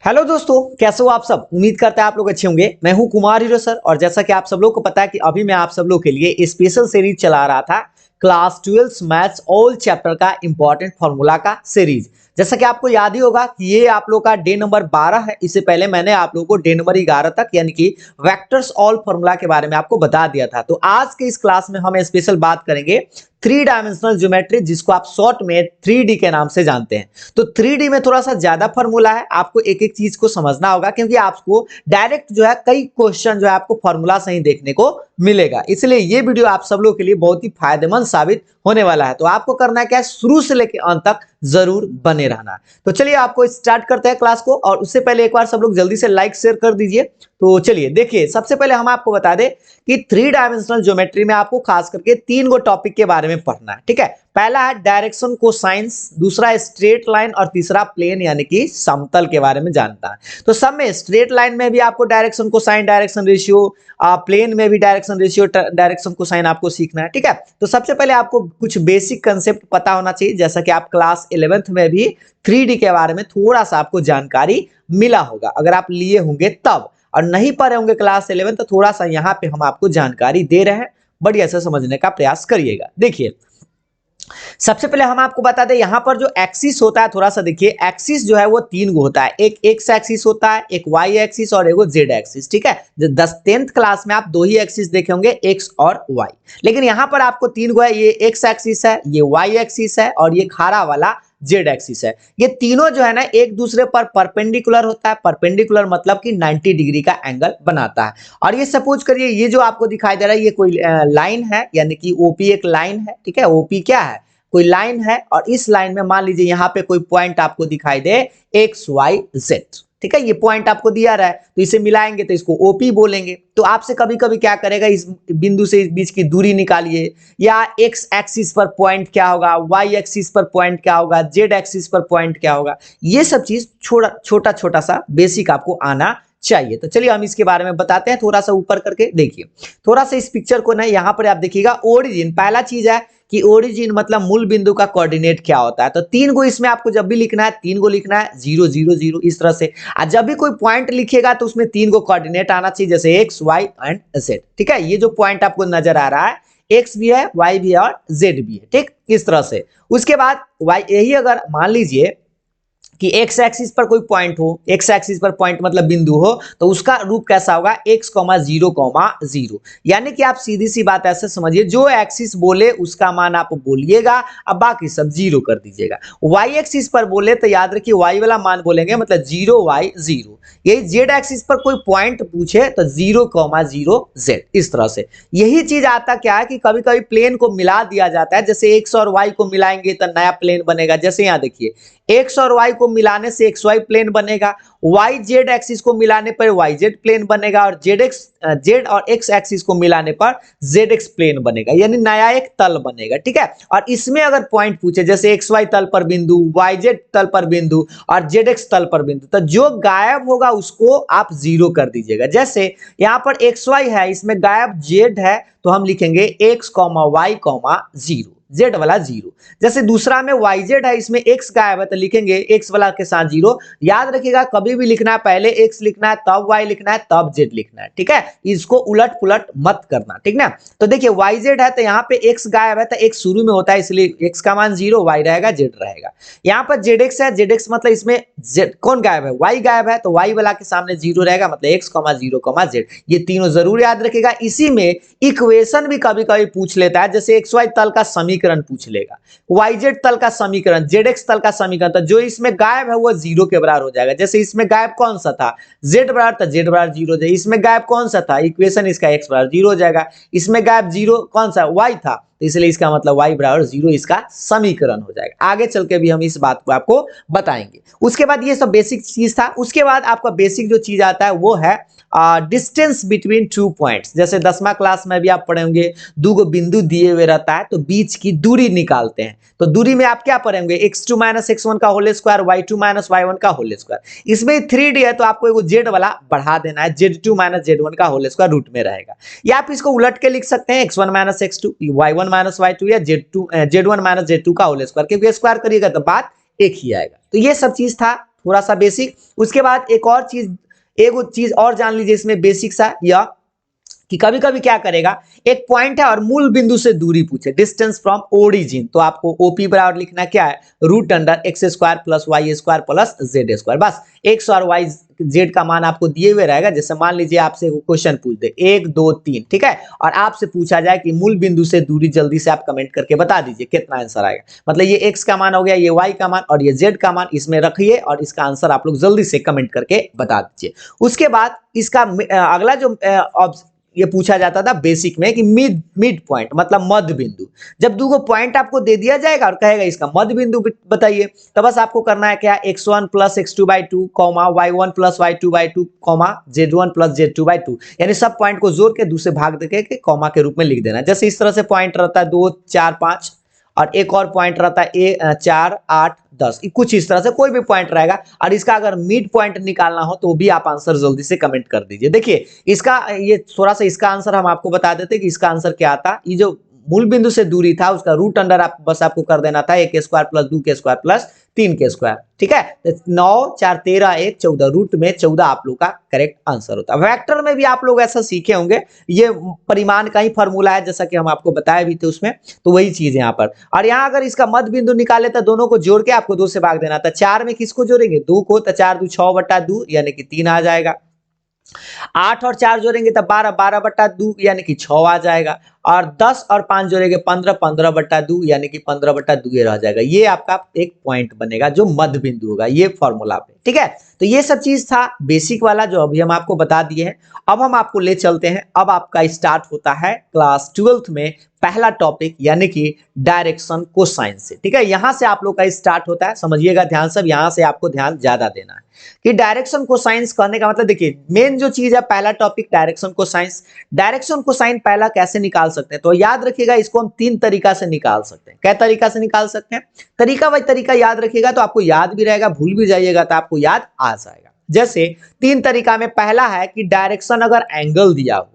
Hello दोस्तों, कैसे हो आप सब। उम्मीद करते हैं आप लोग अच्छे होंगे। मैं हूं कुमार हीरो सर और जैसा कि आप सब लोग को पता है कि अभी मैं आप सब लोग के लिए स्पेशल सीरीज चला रहा था क्लास 12 मैथ्स ऑल चैप्टर का इंपॉर्टेंट फॉर्मूला का सीरीज। जैसा कि आपको याद ही होगा कि ये आप लोग का डे नंबर 12 है। इससे पहले मैंने आप लोगों को डे नंबर 11 तक यानी कि वेक्टर्स ऑल फॉर्मूला के बारे में आपको बता दिया था। तो आज के इस क्लास में हम स्पेशल बात करेंगे 3 डायमेंशनल ज्योमेट्री, जिसको आप शॉर्ट में 3D के नाम से जानते हैं। तो 3D में थोड़ा सा ज्यादा फॉर्मूला है, आपको एक एक चीज को समझना होगा क्योंकि आपको डायरेक्ट जो है कई क्वेश्चन जो है आपको फॉर्मूला से ही देखने को मिलेगा। इसलिए ये वीडियो आप सब लोग के लिए बहुत ही फायदेमंद साबित होने वाला है। तो आपको करना है क्या है, शुरू से लेकर अंत तक जरूर बने रहना। तो चलिए आपको स्टार्ट करते हैं क्लास को, और उससे पहले एक बार सब लोग जल्दी से लाइक शेयर कर दीजिए। तो चलिए देखिए, सबसे पहले हम आपको बता दें कि 3 डायमेंशनल ज्योमेट्री में आपको खास करके 3 गो टॉपिक के बारे में पढ़ना है। ठीक है, पहला है डायरेक्शन कोसाइंस, दूसरा स्ट्रेट लाइन और तीसरा प्लेन यानी कि समतल के बारे में जानता है। तो सब में स्ट्रेट लाइन में भी आपको direction cosine, direction ratio, plane में भी डायरेक्शन रेशियो, डायरेक्शन कोसाइन आपको सीखना है। ठीक है, तो सबसे पहले आपको कुछ बेसिक कंसेप्ट पता होना चाहिए, जैसा कि आप क्लास 11th में भी 3D के बारे में थोड़ा सा आपको जानकारी मिला होगा अगर आप लिए होंगे तब, और नहीं पढ़े होंगे क्लास 11 तो थोड़ा सा यहाँ पे हम आपको जानकारी दे रहे हैं, बढ़िया से समझने का प्रयास करिएगा। देखिए सबसे पहले हम आपको बता दें, यहां पर जो एक्सिस होता है, थोड़ा सा देखिए, एक्सिस जो है वो 3 गो होता है। एक एक्स एक्सिस होता है, एक वाई एक्सिस और एक जेड एक्सिस। ठीक है, 10th क्लास में आप 2 ही एक्सिस देखे होंगे, एक्स और वाई, लेकिन यहां पर आपको 3 गो है। ये एक्स एक्सिस है, ये वाई एक्सिस है और ये खारा वाला जेड एक्सिस है। ये तीनों जो है ना एक दूसरे पर परपेंडिकुलर होता है। परपेंडिकुलर मतलब कि 90 डिग्री का एंगल बनाता है। और ये सपोज करिए, ये जो आपको दिखाई दे रहा है ये कोई लाइन है, यानी कि ओपी एक लाइन है। ठीक है, ओपी क्या है, कोई लाइन है, और इस लाइन में मान लीजिए यहाँ पे कोई पॉइंट आपको दिखाई दे एक्स वाई जेड। ठीक है, ये पॉइंट आपको दिया रहा है, तो इसे मिलाएंगे तो इसको ओपी बोलेंगे। तो आपसे कभी कभी क्या करेगा, इस बिंदु से इस बीच की दूरी निकालिए, या एक्स एक्सिस पर पॉइंट क्या होगा, वाई एक्सिस पर पॉइंट क्या होगा, जेड एक्सिस पर पॉइंट क्या होगा। ये सब चीज छोटा छोटा सा बेसिक आपको आना चाहिए। तो चलिए हम इसके बारे में बताते हैं, थोड़ा सा ऊपर करके देखिए। थोड़ा सा इस पिक्चर को ना यहाँ पर आप देखिएगा, ओरिजिन पहला चीज है कि ओरिजिन मतलब मूल बिंदु का कोऑर्डिनेट क्या होता है। तो 3 गो इसमें आपको जब भी लिखना है, 3 गो लिखना है, 0 0 0 इस तरह से। और जब भी कोई पॉइंट लिखिएगा तो उसमें 3 गो कोऑर्डिनेट आना चाहिए, जैसे एक्स वाई एंड जेड। ठीक है, ये जो पॉइंट आपको नजर आ रहा है, एक्स भी है, वाई भी है और जेड भी है। ठीक, इस तरह से। उसके बाद वाई, यही अगर मान लीजिए कि एक्स एक्सिस पर कोई पॉइंट हो, एक्स एक्सिस पर पॉइंट मतलब बिंदु हो, तो उसका रूप कैसा होगा, x, 0, 0। यानी कि आप सीधी सी बात ऐसे समझिए, जो एक्सिस बोले उसका मान आप बोलिएगा, अब बाकी सब 0 कर दीजिएगा। y एक्सिस पर बोले तो याद रखिए y वाला मान बोलेंगे, मतलब 0 y 0। यही z एक्सिस पर कोई पॉइंट पूछे तो 0, 0 z, इस तरह से। यही चीज आता क्या है कि कभी कभी प्लेन को मिला दिया जाता है, जैसे x और y को मिलाएंगे तो नया प्लेन बनेगा। जैसे यहाँ देखिए, एक्स और वाई को मिलाने से एक्स वाई प्लेन बनेगा, वाई जेड एक्सिस को मिलाने पर वाई जेड प्लेन बनेगा, और जेड और एक्स एक्सिस को मिलाने पर जेड एक्स प्लेन बनेगा, यानी नया एक तल बनेगा। ठीक है, और इसमें अगर पॉइंट पूछे, जैसे एक्स वाई तल पर बिंदु, वाई जेड तल पर बिंदु और जेड एक्स तल पर बिंदु, तो जो गायब होगा उसको आप 0 कर दीजिएगा। जैसे यहाँ पर एक्स वाई है, इसमें गायब जेड है, तो हम लिखेंगे एक्स वाई 0, जेड वाला 0। जैसे दूसरा में वाई जेड है, इसमें एक्स गायब है, तो लिखेंगे एक्स वाला के साथ 0। याद रखिएगा, कभी भी लिखना है पहले एक्स लिखना है, तब वाई लिखना है, तब जेड लिखना है। ठीक है, इसको उलट पुलट मत करना। ठीक ना, तो देखिए वाई जेड है, तो यहाँ पे एक्स गायब है, तो एक्स शुरू में होता है, इसलिए एक्स का मान 0, वाई रहेगा, जेड रहेगा। यहाँ पर जेड एक्स है, जेड एक्स मतलब इसमें जेड कौन गायब है, वाई गायब है, तो वाई वाला के सामने 0 रहेगा, मतलब एक्स 0, जेड। ये तीनों जरूर याद रखिएगा। इसी में इक्वेशन भी कभी कभी पूछ लेता है, जैसे एक्स वाई तल का समीकरण पूछ लेगा, वाई जेड तल का समीकरण, जेड एक्स तल का समीकरण, तो जो इसमें गायब है वो 0 के बराबर हो जाएगा। जैसे इसमें गायब कौन सा था, जेड बराबर, तो जेड बराबर 0 हो जाएगा। इसमें गायब कौन सा था, इक्वेशन इसका एक्स बराबर 0 हो जाएगा। इसमें गायब 0 कौन सा, वाई था, तो इसलिए इसका मतलब y बराबर 0 इसका समीकरण हो जाएगा। आगे चल के भी हम इस बात को आपको बताएंगे। उसके बाद ये सब बेसिक चीज था। उसके बाद आपका बेसिक जो चीज आता है वो है डिस्टेंस बिटवीन 2 पॉइंट्स। जैसे 10वां क्लास में भी आप पढ़े होंगे, 2 गो बिंदु दिए हुए रहता है, तो बीच की दूरी निकालते हैं। तो दूरी में आप क्या पढ़ेंगे, x2 - x1 का होल स्क्वायर, y2 - y1 का होल स्क्वायर। इसमें 3D है, तो आपको एगो z वाला बढ़ा देना है, z2 - z1 का होल स्क्वायर रूट में रहेगा। या आप इसको उलट के लिख सकते हैं, x1 - x2, y1 - y2, या z1 - z2 का होल स्क्वायर, क्योंकि स्क्वायर करिएगा तो बात एक ही आएगा। तो ये सब चीज था, थोड़ा सा बेसिक। उसके बाद एक चीज और जान लीजिए इसमें बेसिक सा, या कि कभी कभी क्या करेगा, एक पॉइंट है और मूल बिंदु से दूरी पूछे, डिस्टेंस फ्रॉम ओरिजिन, तो आपको ओपी बराबर लिखना क्या है, root under X square plus Y square plus Z square. बस एक्स और वाई जेड का मान आपको दिए हुए रहेगा। जैसे मान लीजिए आपसे क्वेश्चन पूछ दे 1 2 3, ठीक है, और आपसे पूछा जाए कि मूल बिंदु से दूरी, जल्दी से आप कमेंट करके बता दीजिए कितना आंसर आएगा। मतलब ये एक्स का मान हो गया, ये वाई का मान और ये जेड का मान इसमें रखिए और इसका आंसर आप लोग जल्दी से कमेंट करके बता दीजिए। उसके बाद इसका अगला जो ये पूछा जाता था बेसिक में कि मिड पॉइंट मतलब मध्य बिंदु। जब दो पॉइंट आपको दे दिया जाएगा और कहेगा इसका मध्य बिंदु बताइए, तो बस आपको करना है क्या, x1 plus x2/2 comma y1 plus y2/2 comma z1 plus z2/2, यानी सब पॉइंट को जोड़ के दूसरे भाग देके कॉमा के रूप में लिख देना। जैसे इस तरह से पॉइंट रहता है 2 4 5 और एक और पॉइंट रहता है 4 8 10, कुछ इस तरह से कोई भी पॉइंट रहेगा। और इसका अगर मिड पॉइंट निकालना हो तो भी आप आंसर जल्दी से कमेंट कर दीजिए। देखिए इसका ये थोड़ा सा इसका आंसर हम आपको बता देते कि इसका आंसर क्या आता। ये जो मूल बिंदु से दूरी था उसका रूट अंडर आप बस आपको कर देना था 1 square plus 2 square plus 3 square, ठीक है। 9 4 13 1 14, रूट में 14 आप लोग का करेक्ट आंसर होता है। वेक्टर में भी आप लोग ऐसा सीखे होंगे, ये परिमाण का ही फॉर्मूला है जैसा कि हम आपको बताए भी थे उसमें, तो वही चीज है यहाँ पर। और यहाँ अगर इसका मध्य बिंदु निकाले तो दोनों को जोड़ के आपको 2 से भाग देना था। 4 में किसको जोड़ेंगे, 2 को, तो 4 2 6/2 यानी कि 3 आ जाएगा। 8 और 4 जोड़ेंगे तब 12 12/2 यानी कि 6 आ जाएगा। और 10 और 5 जोड़ेंगे 15 15/2 यानी कि 15/2 ये रह जाएगा। ये आपका एक पॉइंट बनेगा जो मध्य बिंदु होगा, ये फॉर्मूला पे, ठीक है। तो ये सब चीज था बेसिक वाला जो अभी हम आपको बता दिए हैं। अब हम आपको ले चलते हैं, अब आपका स्टार्ट होता है क्लास 12th में पहला टॉपिक यानी कि डायरेक्शन कोसाइन से, ठीक है। यहां से आप लोग का स्टार्ट होता है, समझिएगा ध्यान से, यहां से आपको ध्यान ज्यादा देना है कि डायरेक्शन कोसाइन करने का मतलब। देखिए मेन जो चीज है पहला topic direction cosine. Direction cosine पहला कैसे निकाल सकते हैं, तो याद रखिएगा इसको हम 3 तरीका से निकाल सकते हैं। क्या तरीका से निकाल सकते हैं, तरीका वही तरीका याद रखिएगा तो आपको याद भी रहेगा, भूल भी जाइएगा तो आपको याद आ जाएगा। जैसे 3 तरीका में पहला है कि डायरेक्शन अगर एंगल दिया हुआ,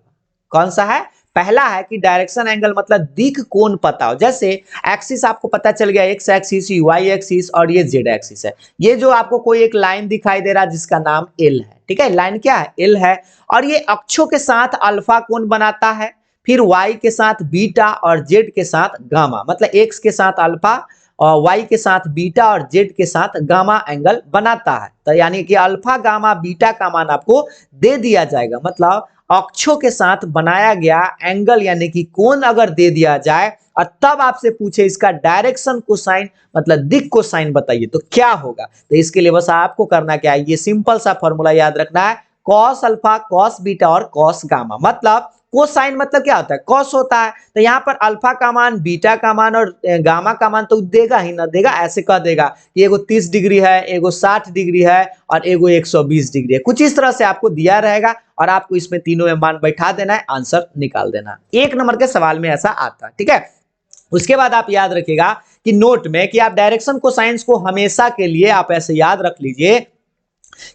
कौन सा है, पहला है कि डायरेक्शन एंगल मतलब दिक कोण पता हो। जैसे एक्सिस आपको पता चल गया, एक्स एक्सिस, वाई एक्सिस और ये जेड एक्सिस है। ये जो आपको कोई एक लाइन दिखाई दे रहा है जिसका नाम एल है, ठीक है, लाइन क्या है, एल है। और ये अक्षों के साथ अल्फा कोण बनाता है, फिर वाई के साथ बीटा और जेड के साथ गामा, मतलब एक्स के साथ अल्फा और वाई के साथ बीटा और जेड के साथ गामा एंगल बनाता है। तो यानी कि अल्फा गामा बीटा का मान आपको दे दिया जाएगा, मतलब अक्षों के साथ बनाया गया एंगल यानी कि कोण अगर दे दिया जाए और तब आपसे पूछे इसका डायरेक्शन कोसाइन मतलब दिक कोसाइन बताइए तो क्या होगा। तो इसके लिए बस आपको करना क्या है, ये सिंपल सा फॉर्मूला याद रखना है, कॉस अल्फा कॉस बीटा और कॉस गामा। मतलब कोसाइन मतलब क्या होता है, कॉस होता है, तो यहाँ पर अल्फा का मान बीटा का मान और गामा का मान तो देगा ही ना देगा, ऐसे कह देगा कि एगो 30 डिग्री है, एगो 60 डिग्री है और एगो 120 डिग्री है, कुछ इस तरह से आपको दिया रहेगा और आपको इसमें तीनों में मान बैठा देना है, आंसर निकाल देना है। 1 नंबर के सवाल में ऐसा आता है, ठीक है। उसके बाद आप याद रखिएगा कि नोट में कि आप डायरेक्शन कोसाइंस को हमेशा के लिए आप ऐसे याद रख लीजिए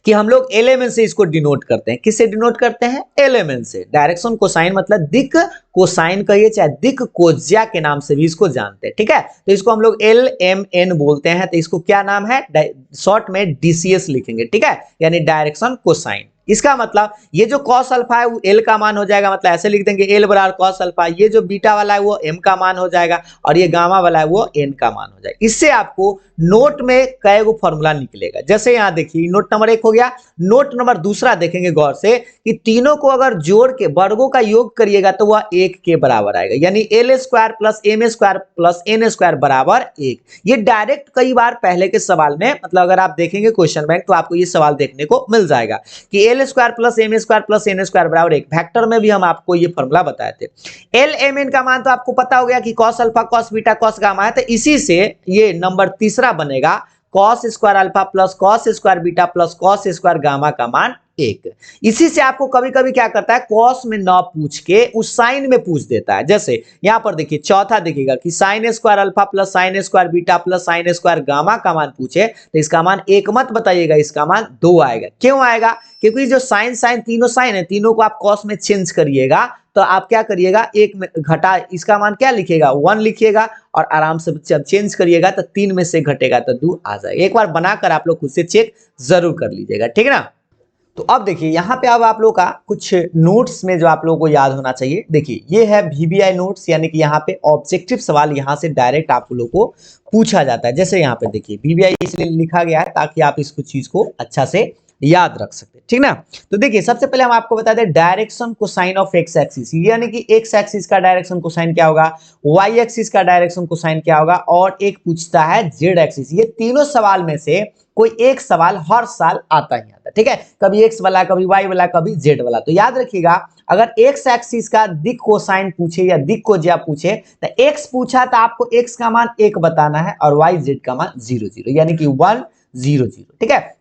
कि हम लोग एलिमेंट से इसको डिनोट करते हैं। किससे डिनोट करते हैं, एलिमेंट से। डायरेक्शन कोसाइन मतलब दिक कोसाइन कहिए चाहे दिक कोज्या के नाम से भी इसको जानते हैं, ठीक है। तो इसको हम लोग LMN बोलते हैं, तो इसको क्या नाम है, शॉर्ट में DCS लिखेंगे, ठीक है, यानी डायरेक्शन कोसाइन। इसका मतलब ये जो कॉस अल्फा है वो एल का मान हो जाएगा, मतलब ऐसे लिख देंगे एल बराबर कॉस अल्फा। ये जो बीटा वाला है वो एम का मान हो जाएगा और ये गामा वाला है वो एन का मान हो जाएगा। इससे आपको नोट में कई गो फॉर्मूला निकलेगा। जैसे यहाँ देखिए नोट नंबर 1 हो गया। नोट नंबर 2 देखेंगे गौर से कि तीनों को अगर जोड़ के वर्गों का योग करिएगा तो वह 1 के बराबर आएगा, यानी L square plus M square plus N square बराबर 1। ये डायरेक्ट कई बार पहले के सवाल में, मतलब अगर आप देखेंगे क्वेश्चन बैंक तो आपको ये सवाल देखने को मिल जाएगा कि L square plus M square plus N square बराबर 1। वेक्टर में भी हम आपको ये फॉर्मूला बताए थे। एल एम एन का मान तो आपको पता हो गया कि cos alpha cos beta cos gamma है, तो इसी से ये नंबर 3 बनेगा, cos square alpha plus cos square beta plus cos square gamma का मान 1। इसी से आपको कभी कभी क्या करता है, कॉस में ना पूछ के उस साइन में पूछ देता है। जैसे यहां पर देखिए चौथा देखिएगा कि sine square alpha plus sine square beta plus sine square gamma का मान पूछे तो इसका मान 1 मत बताइएगा, इसका मान 2 आएगा। क्यों आएगा? क्योंकि जो साइन साइन तीनों साइन है, तीनों को आप कॉस में चेंज करिएगा तो आप क्या करिएगा, एक में घटा, इसका मान क्या लिखिएगा 1 लिखिएगा और आराम से जब चेंज करिएगा तो 3 में से घटेगा तो 2 आ जाएगा। एक बार बनाकर आप लोग खुद से चेक जरूर कर लीजिएगा, ठीक है ना। तो अब देखिए यहाँ पे अब आप लोग का कुछ नोट्स में जो आप लोगों को याद होना चाहिए, देखिए ये है VBI नोट्स, यानी कि यहाँ पे ऑब्जेक्टिव सवाल यहाँ से डायरेक्ट आप लोग को पूछा जाता है। जैसे यहाँ पे देखिए VBI इसलिए लिखा गया है ताकि आप इसको चीज को अच्छा से याद रख सकते हैं, ठीक ना। तो देखिए सबसे पहले हम आपको बता दें direction cosine of x axis, यानी कि एक्स एक्सिस का डायरेक्शन कोसाइन क्या होगा, वाई एक्सिस का डायरेक्शन कोसाइन क्या होगा, और एक पूछता है जेड एक्सिस। ये तीनों सवाल में से कोई एक सवाल हर साल आता ही आता है, ठीक है। कभी एक्स वाला, कभी वाई वाला, कभी जेड वाला। तो याद रखिएगा अगर एक्स एक्सिस का दिक कोसाइन पूछे या दिक कोज्या पूछे तो एक्स पूछा तो आपको एक्स का मान 1 बताना है और वाई जेड का मान 0 0, यानी कि 1 0 0, ठीक है।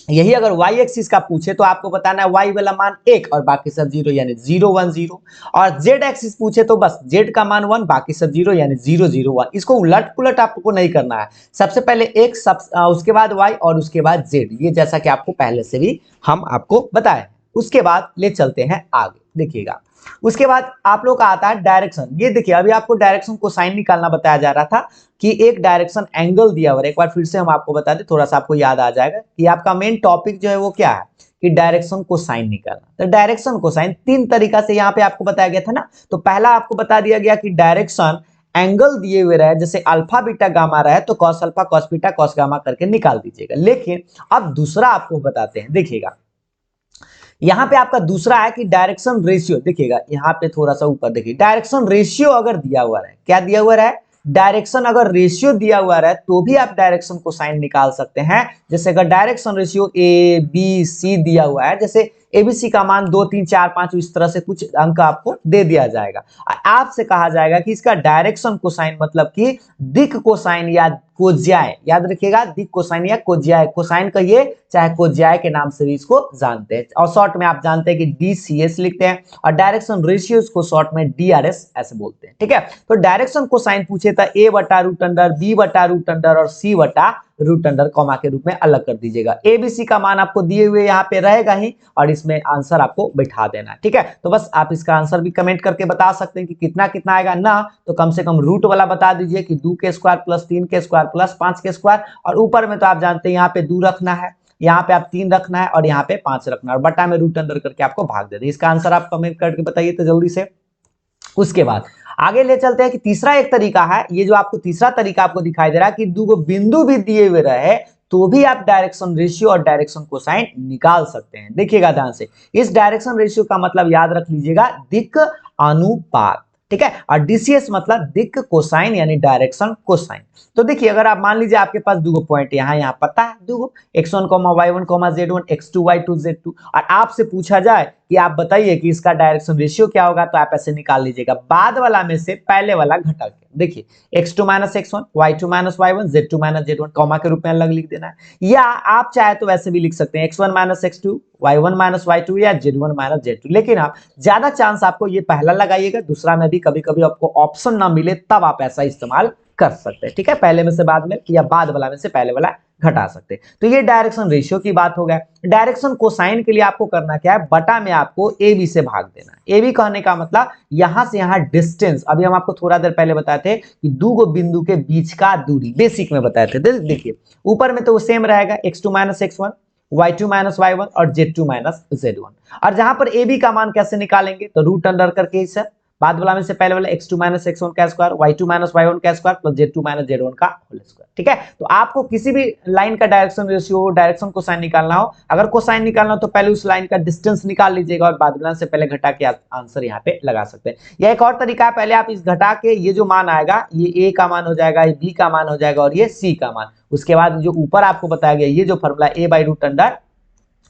यही अगर y एक्सिस का पूछे तो आपको बताना है y वाला मान 1 और बाकी सब 0, यानी 0 1 0, और z एक्सिस पूछे तो बस z का मान 1 बाकी सब 0, यानी 0 0 1। इसको उलट पुलट आपको नहीं करना है, सबसे पहले x उसके बाद y और उसके बाद z, ये जैसा कि आपको पहले से भी हम आपको बताए। उसके बाद ले चलते हैं आगे, देखिएगा उसके बाद आप लोग का आता है डायरेक्शन। ये देखिए अभी आपको डायरेक्शन को साइन निकालना बताया जा रहा था कि एक डायरेक्शन एंगल दिया हुआ है। एक बार फिर से हम आपको बता दें, थोड़ा सा आपको याद आ जाएगा कि आपका मेन टॉपिक जो है वो क्या है कि डायरेक्शन को साइन निकालना। तो डायरेक्शन को साइन 3 तरीका से यहाँ पे आपको बताया गया था ना। तो पहला आपको बता दिया गया कि डायरेक्शन एंगल दिए हुए रहे, जैसे अल्फा बीटा गामा रहे तो cos alpha cos beta cos gamma करके निकाल दीजिएगा। लेकिन अब दूसरा आपको बताते हैं, देखिएगा यहां पे आपका दूसरा है कि डायरेक्शन रेशियो। देखिएगा यहाँ पे थोड़ा सा ऊपर देखिए, डायरेक्शन रेशियो अगर दिया हुआ है, क्या दिया हुआ है, डायरेक्शन अगर रेशियो दिया हुआ है तो भी आप डायरेक्शन को साइन निकाल सकते हैं। जैसे अगर डायरेक्शन रेशियो ABC दिया हुआ है, जैसे ABC का मान 2 3 4 5 इस तरह से कुछ अंक आपको दे दिया जाएगा। आपसे कहा जाएगा कि इसका डायरेक्शन कोसाइन मतलब कि दिक कोसाइन या कोज्याय, याद रखिएगा दिक कोसाइन या कोज्याय, कोसाइन कहिए चाहे कोज्याय के नाम से भी इसको जानते हैं, और शॉर्ट में आप जानते हैं कि DCS लिखते हैं, और डायरेक्शन रेशियोज को शॉर्ट में DRS ऐसे बोलते हैं, ठीक है। तो डायरेक्शन कोसाइन पूछे तो A बटा रूट अंडर, B बटा रूट अंडर और C बटा रूट अंडर कॉमा के रूप में अलग कर दीजिएगा। ABC का मान आपको दिए हुए यहाँ पे रहेगा ही और इसमें आंसर आपको बैठा देना, ठीक है। तो बस आप इसका आंसर भी कमेंट करके बता सकते हैं कि कितना कितना आएगा ना, तो कम से कम रूट वाला बता दीजिए कि 2 के स्क्वायर प्लस 3 के स्क्वायर प्लस 5 के स्क्वायर, और ऊपर में तो आप जानते हैं यहाँ पे 2 रखना है, यहाँ पे आप 3 रखना है और यहाँ पे 5 रखना है, और बटा में रूट अंडर करके आपको भाग दे दें। इसका आंसर आप कमेंट करके बताइए तो जल्दी से। उसके बाद आगे ले चलते हैं कि तीसरा एक तरीका है, ये जो आपको तीसरा तरीका आपको दिखाई दे रहा है कि 2 बिंदु भी दिए हुए रहे तो भी आप डायरेक्शन रेशियो और डायरेक्शन कोसाइन निकाल सकते हैं। देखिएगा ध्यान से, इस डायरेक्शन रेशियो का मतलब याद रख लीजिएगा दिक अनुपात, ठीक है, और DCS मतलब दिक कोसाइन यानी डायरेक्शन कोसाइन। तो देखिए अगर आप मान लीजिए आपके पास 2 पॉइंट यहाँ पता है, 2 x1, y1, z1, x2, y2, z2, और आपसे पूछा जाए कि आप बताइए कि इसका डायरेक्शन रेशियो क्या होगा, तो आप ऐसे निकाल लीजिएगा, बाद वाला में से पहले वाला घटा के। देखिए x2 minus x1, y2 minus y1, z2 minus z1 comma के रूप में अलग लिख देना है, या आप चाहे तो वैसे भी लिख सकते हैं x1 minus x2, y1 minus y2 या z1 माइनस z2। लेकिन आप ज्यादा चांस आपको ये पहला लगाइएगा, दूसरा में भी कभी कभी आपको ऑप्शन ना मिले तब आप ऐसा इस्तेमाल कर सकते हैं, ठीक है, पहले में से बाद में या बाद वाला में से पहले वाला घटा सकते हैं। तो ये डायरेक्शन रेशियो की बात हो गया। डायरेक्शन कोसाइन के लिए आपको करना क्या है, बटा में आपको AB से भाग देना है। AB कहने का मतलब यहां से यहां डिस्टेंस, अभी हम आपको थोड़ा देर पहले बताए थे कि 2 बिंदु के बीच का दूरी, बेसिक में बताए थे। देखिए ऊपर में तो वो सेम रहेगा, x2 minus x1, y2 minus y1 और z2 माइनस z1, और जहां पर AB का मान कैसे निकालेंगे तो रूट अंडर करके इसे बाद वाला में से पहले वाला x2 माइनस x1 का स्क्वायर, y2 माइनस y1 का square plus z2 minus z1 का होल स्क्वायर, ठीक है। तो आपको किसी भी लाइन का डायरेक्शन रेशियो, डायरेक्शन कोसाइन निकालना हो, अगर कोसाइन निकालना हो तो पहले उस लाइन का डिस्टेंस निकाल लीजिएगा और बाद वाला से पहले घटा के आंसर यहाँ पे लगा सकते हैं। या एक और तरीका है, पहले आप इस घटा के ये जो मान आएगा ये A का मान हो जाएगा, ये B का मान हो जाएगा और ये C का मान, उसके बाद जो ऊपर आपको बताया गया ये जो formula A by root under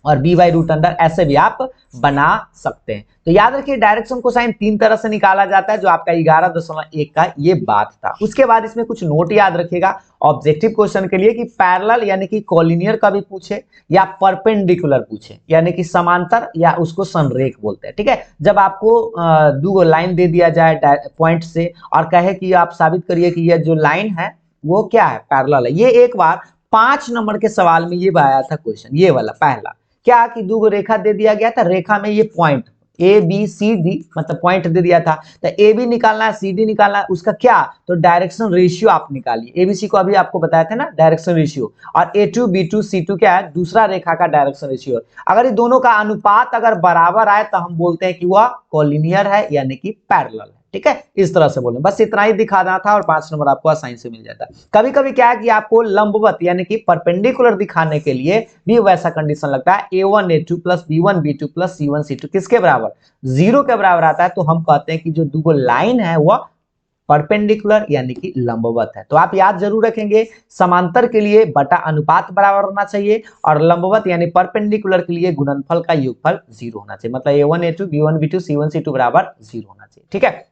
और बी बाई रूट अंडर, ऐसे भी आप बना सकते हैं। तो याद रखिए डायरेक्शन कोसाइन 3 तरह से निकाला जाता है, जो आपका 11.1 का ये बात था। उसके बाद इसमें कुछ नोट याद रखिएगा ऑब्जेक्टिव क्वेश्चन के लिए कि पैरेलल यानी कि कॉलिनियर का भी पूछे या परपेंडिकुलर पूछे, यानी कि समांतर या उसको संरेख बोलते हैं। ठीक है, जब आपको दो लाइन दे दिया जाए पॉइंट से और कहे कि आप साबित करिए कि यह जो लाइन है वो क्या है, पैरेलल है। ये एक बार 5 नंबर के सवाल में ये आया था क्वेश्चन, ये वाला पहला, क्या कि दो रेखा दे दिया गया था, रेखा में ये point A B C D मतलब पॉइंट दे दिया था, तो ए बी निकालना है सी डी निकालना है, उसका क्या, तो डायरेक्शन रेशियो आप निकालिए। एबीसी को अभी आपको बताया था ना डायरेक्शन रेशियो, और A two B two C two क्या है, दूसरा रेखा का डायरेक्शन रेशियो। अगर ये दोनों का अनुपात अगर बराबर आए तो हम बोलते हैं कि वह कॉलिनियर है यानी कि पैरेलल है। ठीक है, इस तरह से बोले, बस इतना ही दिखाना था और 5 नंबर आपको आसानी से मिल जाता है। कभी कभी क्या है कि आपको लंबवत यानी कि परपेंडिकुलर दिखाने के लिए भी वैसा कंडीशन लगता है, a1 a2 plus b1 b2 plus c1 c2 किसके बराबर, 0 के बराबर आता है, तो हम कहते हैं कि जो दो लाइन है वह परपेंडिकुलर यानी कि लंबवत है। तो आप याद जरूर रखेंगे, समांतर के लिए बटा अनुपात बराबर होना चाहिए और लंबवत यानी परपेंडिकुलर के लिए गुणनफल का योगफल 0 होना चाहिए, मतलब a1 a2 b1 b2 c1 c2 बराबर 0 होना चाहिए। ठीक है,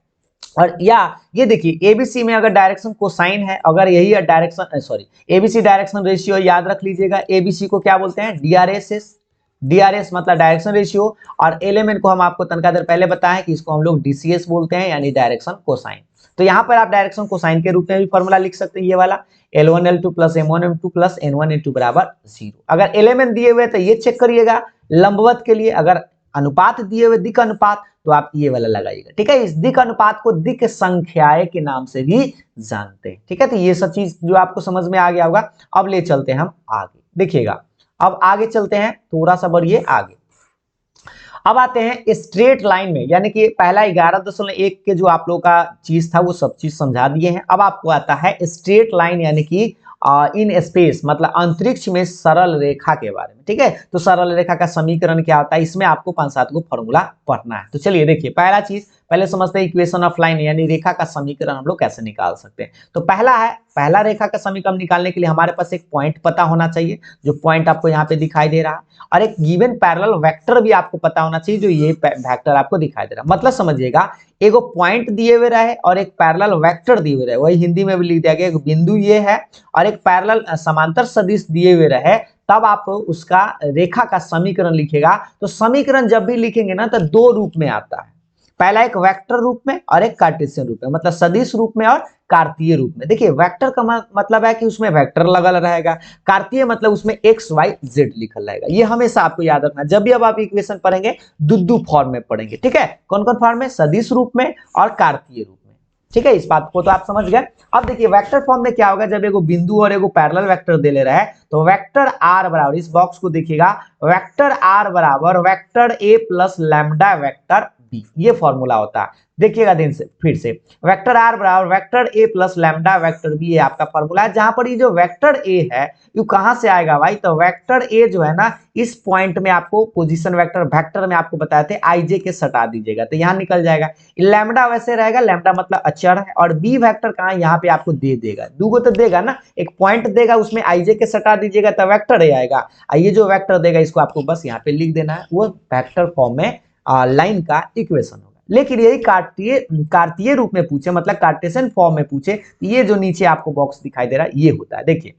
और या ये देखिए एबीसी में अगर डायरेक्शन कोसाइन है, अगर यही direction sorry ABC direction ratio, याद रख लीजिएगा एबीसी को क्या बोलते हैं, डीआरएस। डीआरएस मतलब डायरेक्शन रेशियो, और एलिमेंट को हम आपको तनका देर पहले बताएं कि इसको हम लोग डीसीएस बोलते हैं यानी डायरेक्शन कोसाइन। तो यहाँ पर आप डायरेक्शन कोसाइन के रूप में भी फॉर्मूला लिख सकते हैं, ये वाला L1 L2 plus M1 M2 plus N1 N2 बराबर 0। अगर एलिमेंट दिए हुए तो ये चेक करिएगा लंबवत के लिए, अगर अनुपात दिए हुए दिक अनुपात तो आप ये वाला लगाइएगा। ठीक है, इस दिक अनुपात को दिक संख्याएं के नाम से भी जानते हैं। ठीक है, तो ये सब चीज जो आपको समझ में आ गया होगा। अब ले चलते हैं हम आगे, देखिएगा अब आगे चलते हैं, थोड़ा सा बढ़िए आगे। अब आते हैं स्ट्रेट लाइन में, यानी कि पहला 11.1 के जो आप लोगों का चीज था वो सब चीज समझा दिए हैं। अब आपको आता है स्ट्रेट लाइन यानी कि इन स्पेस मतलब अंतरिक्ष में सरल रेखा के बारे में। ठीक है, तो सरल रेखा का समीकरण क्या होता है, इसमें आपको 5-7 को फॉर्मूला पढ़ना है। तो चलिए देखिए, पहला चीज पहले समझते हैं इक्वेशन ऑफ लाइन यानी रेखा का समीकरण हम लोग कैसे निकाल सकते हैं। तो पहला है, पहला रेखा का समीकरण निकालने के लिए हमारे पास एक पॉइंट पता होना चाहिए, जो पॉइंट आपको यहाँ पे दिखाई दे रहा है, और एक गिवन पैरेलल वेक्टर भी आपको पता होना चाहिए, जो ये वेक्टर आपको दिखाई दे रहा है। मतलब समझिएगा, एगो पॉइंट दिए हुए रहे और एक पैरेलल वेक्टर दिए हुए रहे, वही हिंदी में भी लिख दिया गया, एक बिंदु ये है और एक पैरेलल समांतर सदिश दिए हुए रहे, तब आप उसका रेखा का समीकरण लिखेगा। तो समीकरण जब भी लिखेंगे ना तो दो रूप में आता है, पहला एक वेक्टर रूप में और एक कार्टेशियन रूप में, मतलब सदिश रूप में और कार्तीय रूप में। देखिए वेक्टर का मतलब है कि उसमें वेक्टर लगल रहेगा, कार्तीय मतलब उसमें एक्स वाई जेड लिखल रहेगा। ये हमेशा आपको याद रखना, जब भी अब आप इक्वेशन पढ़ेंगे दो फॉर्म में पढ़ेंगे। ठीक है, कौन कौन फॉर्म में, सदिश रूप में और कार्तीय रूप में। ठीक है, इस बात को तो आप समझ गए। अब देखिए वेक्टर फॉर्म में क्या होगा, जब एगो बिंदु और एगो पैरेलल वेक्टर दे ले रहा है, तो वेक्टर आर बराबर, इस बॉक्स को देखिएगा, वेक्टर आर बराबर vector A plus lambda vector B, ये फॉर्मूला होता है। देखिएगा दिन से फिर से, वेक्टर आर बराबर vector A plus lambda vector B, ये आपका फॉर्मूला है। जहां पर ये जो वेक्टर ए है ये कहां से आएगा भाई, तो वेक्टर ए जो है ना, इस पॉइंट में आपको पोजीशन वेक्टर में आपको बताए थे आईजे के सटा दीजिएगा तो यहां निकल जाएगा। लैम्डा वैसे रहेगा, लैम्डा मतलब अचर है, और बी वेक्टर कहां, यहाँ पे आपको दे देगा, दूगो तो देगा ना, एक पॉइंट देगा उसमें आईजे के सटा दीजिएगा तो वेक्टर ए आएगा, और ये जो वेक्टर देगा इसको आपको बस यहाँ पे लिख देना है, वो वेक्टर फॉर्म में लाइन का इक्वेशन होगा। लेकिन यही कार्तीय रूप में पूछे, मतलब कार्टेशियन फॉर्म में पूछे, ये जो नीचे आपको बॉक्स दिखाई दे रहा है ये होता है। देखिए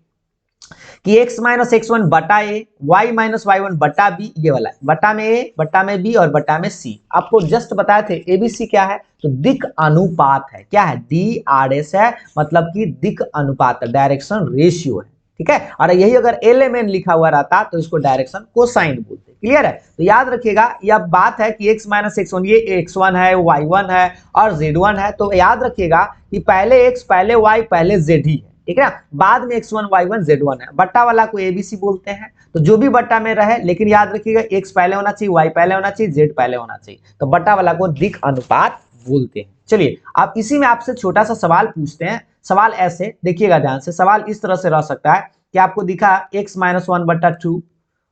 कि x माइनस x1 बटा ए, y माइनस y1 बटा बी, ये वाला बटा में ए, बटा में बी और बटा में सी। आपको जस्ट बताए थे एबीसी क्या है, तो दिक अनुपात है, क्या है, DRS है, मतलब कि दिक अनुपात, डायरेक्शन रेशियो है। ठीक है, और यही अगर एलिमेंट लिखा हुआ रहता तो इसको डायरेक्शन कोसाइन बोलते। क्लियर है, तो याद रखिएगा यह बात है कि x माइनस x1, ये x1 है, y1 है और z1 है, तो याद रखिएगा कि पहले x पहले y पहले z ही है। ठीक है ना, बाद में x1 y1 z1 है, बट्टा वाला को एबीसी बोलते हैं। तो जो भी बट्टा में रहे, लेकिन याद रखिएगा x पहले होना चाहिए, y पहले होना चाहिए, z पहले होना चाहिए, तो बट्टा वाला को दिक अनुपात बोलते हैं। चलिए आप इसी में आपसे छोटा सा सवाल पूछते हैं। सवाल ऐसे देखिएगा ध्यान से, सवाल इस तरह से रह सकता है कि आपको दिखा x माइनस 1 बटा 2,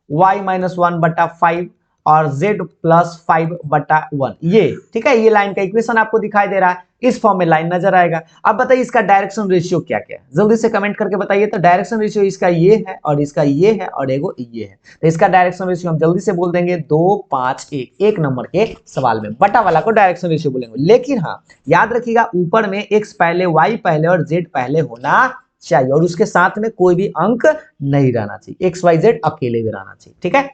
y माइनस 1 बटा 5 और z प्लस 5 बटा 1, ये ठीक है, ये लाइन का इक्वेशन आपको दिखाई दे रहा है। इस फॉर्म में लाइन नजर आएगा। अब बताइए इसका डायरेक्शन रेशियो क्या क्या है, जल्दी से कमेंट करके बताइए। तो डायरेक्शन रेशियो इसका ये है और इसका ये है और एगो ये है। तो इसका डायरेक्शन रेशियो हम जल्दी से बोल देंगे 2 5 1। एक नंबर के सवाल में बटा वाला को डायरेक्शन रेशियो बोलेंगे। लेकिन हाँ याद रखिएगा ऊपर में x पहले, y पहले और z पहले होना चाहिए और उसके साथ में कोई भी अंक नहीं रहना चाहिए, x y z अकेले भी रहना चाहिए। ठीक है,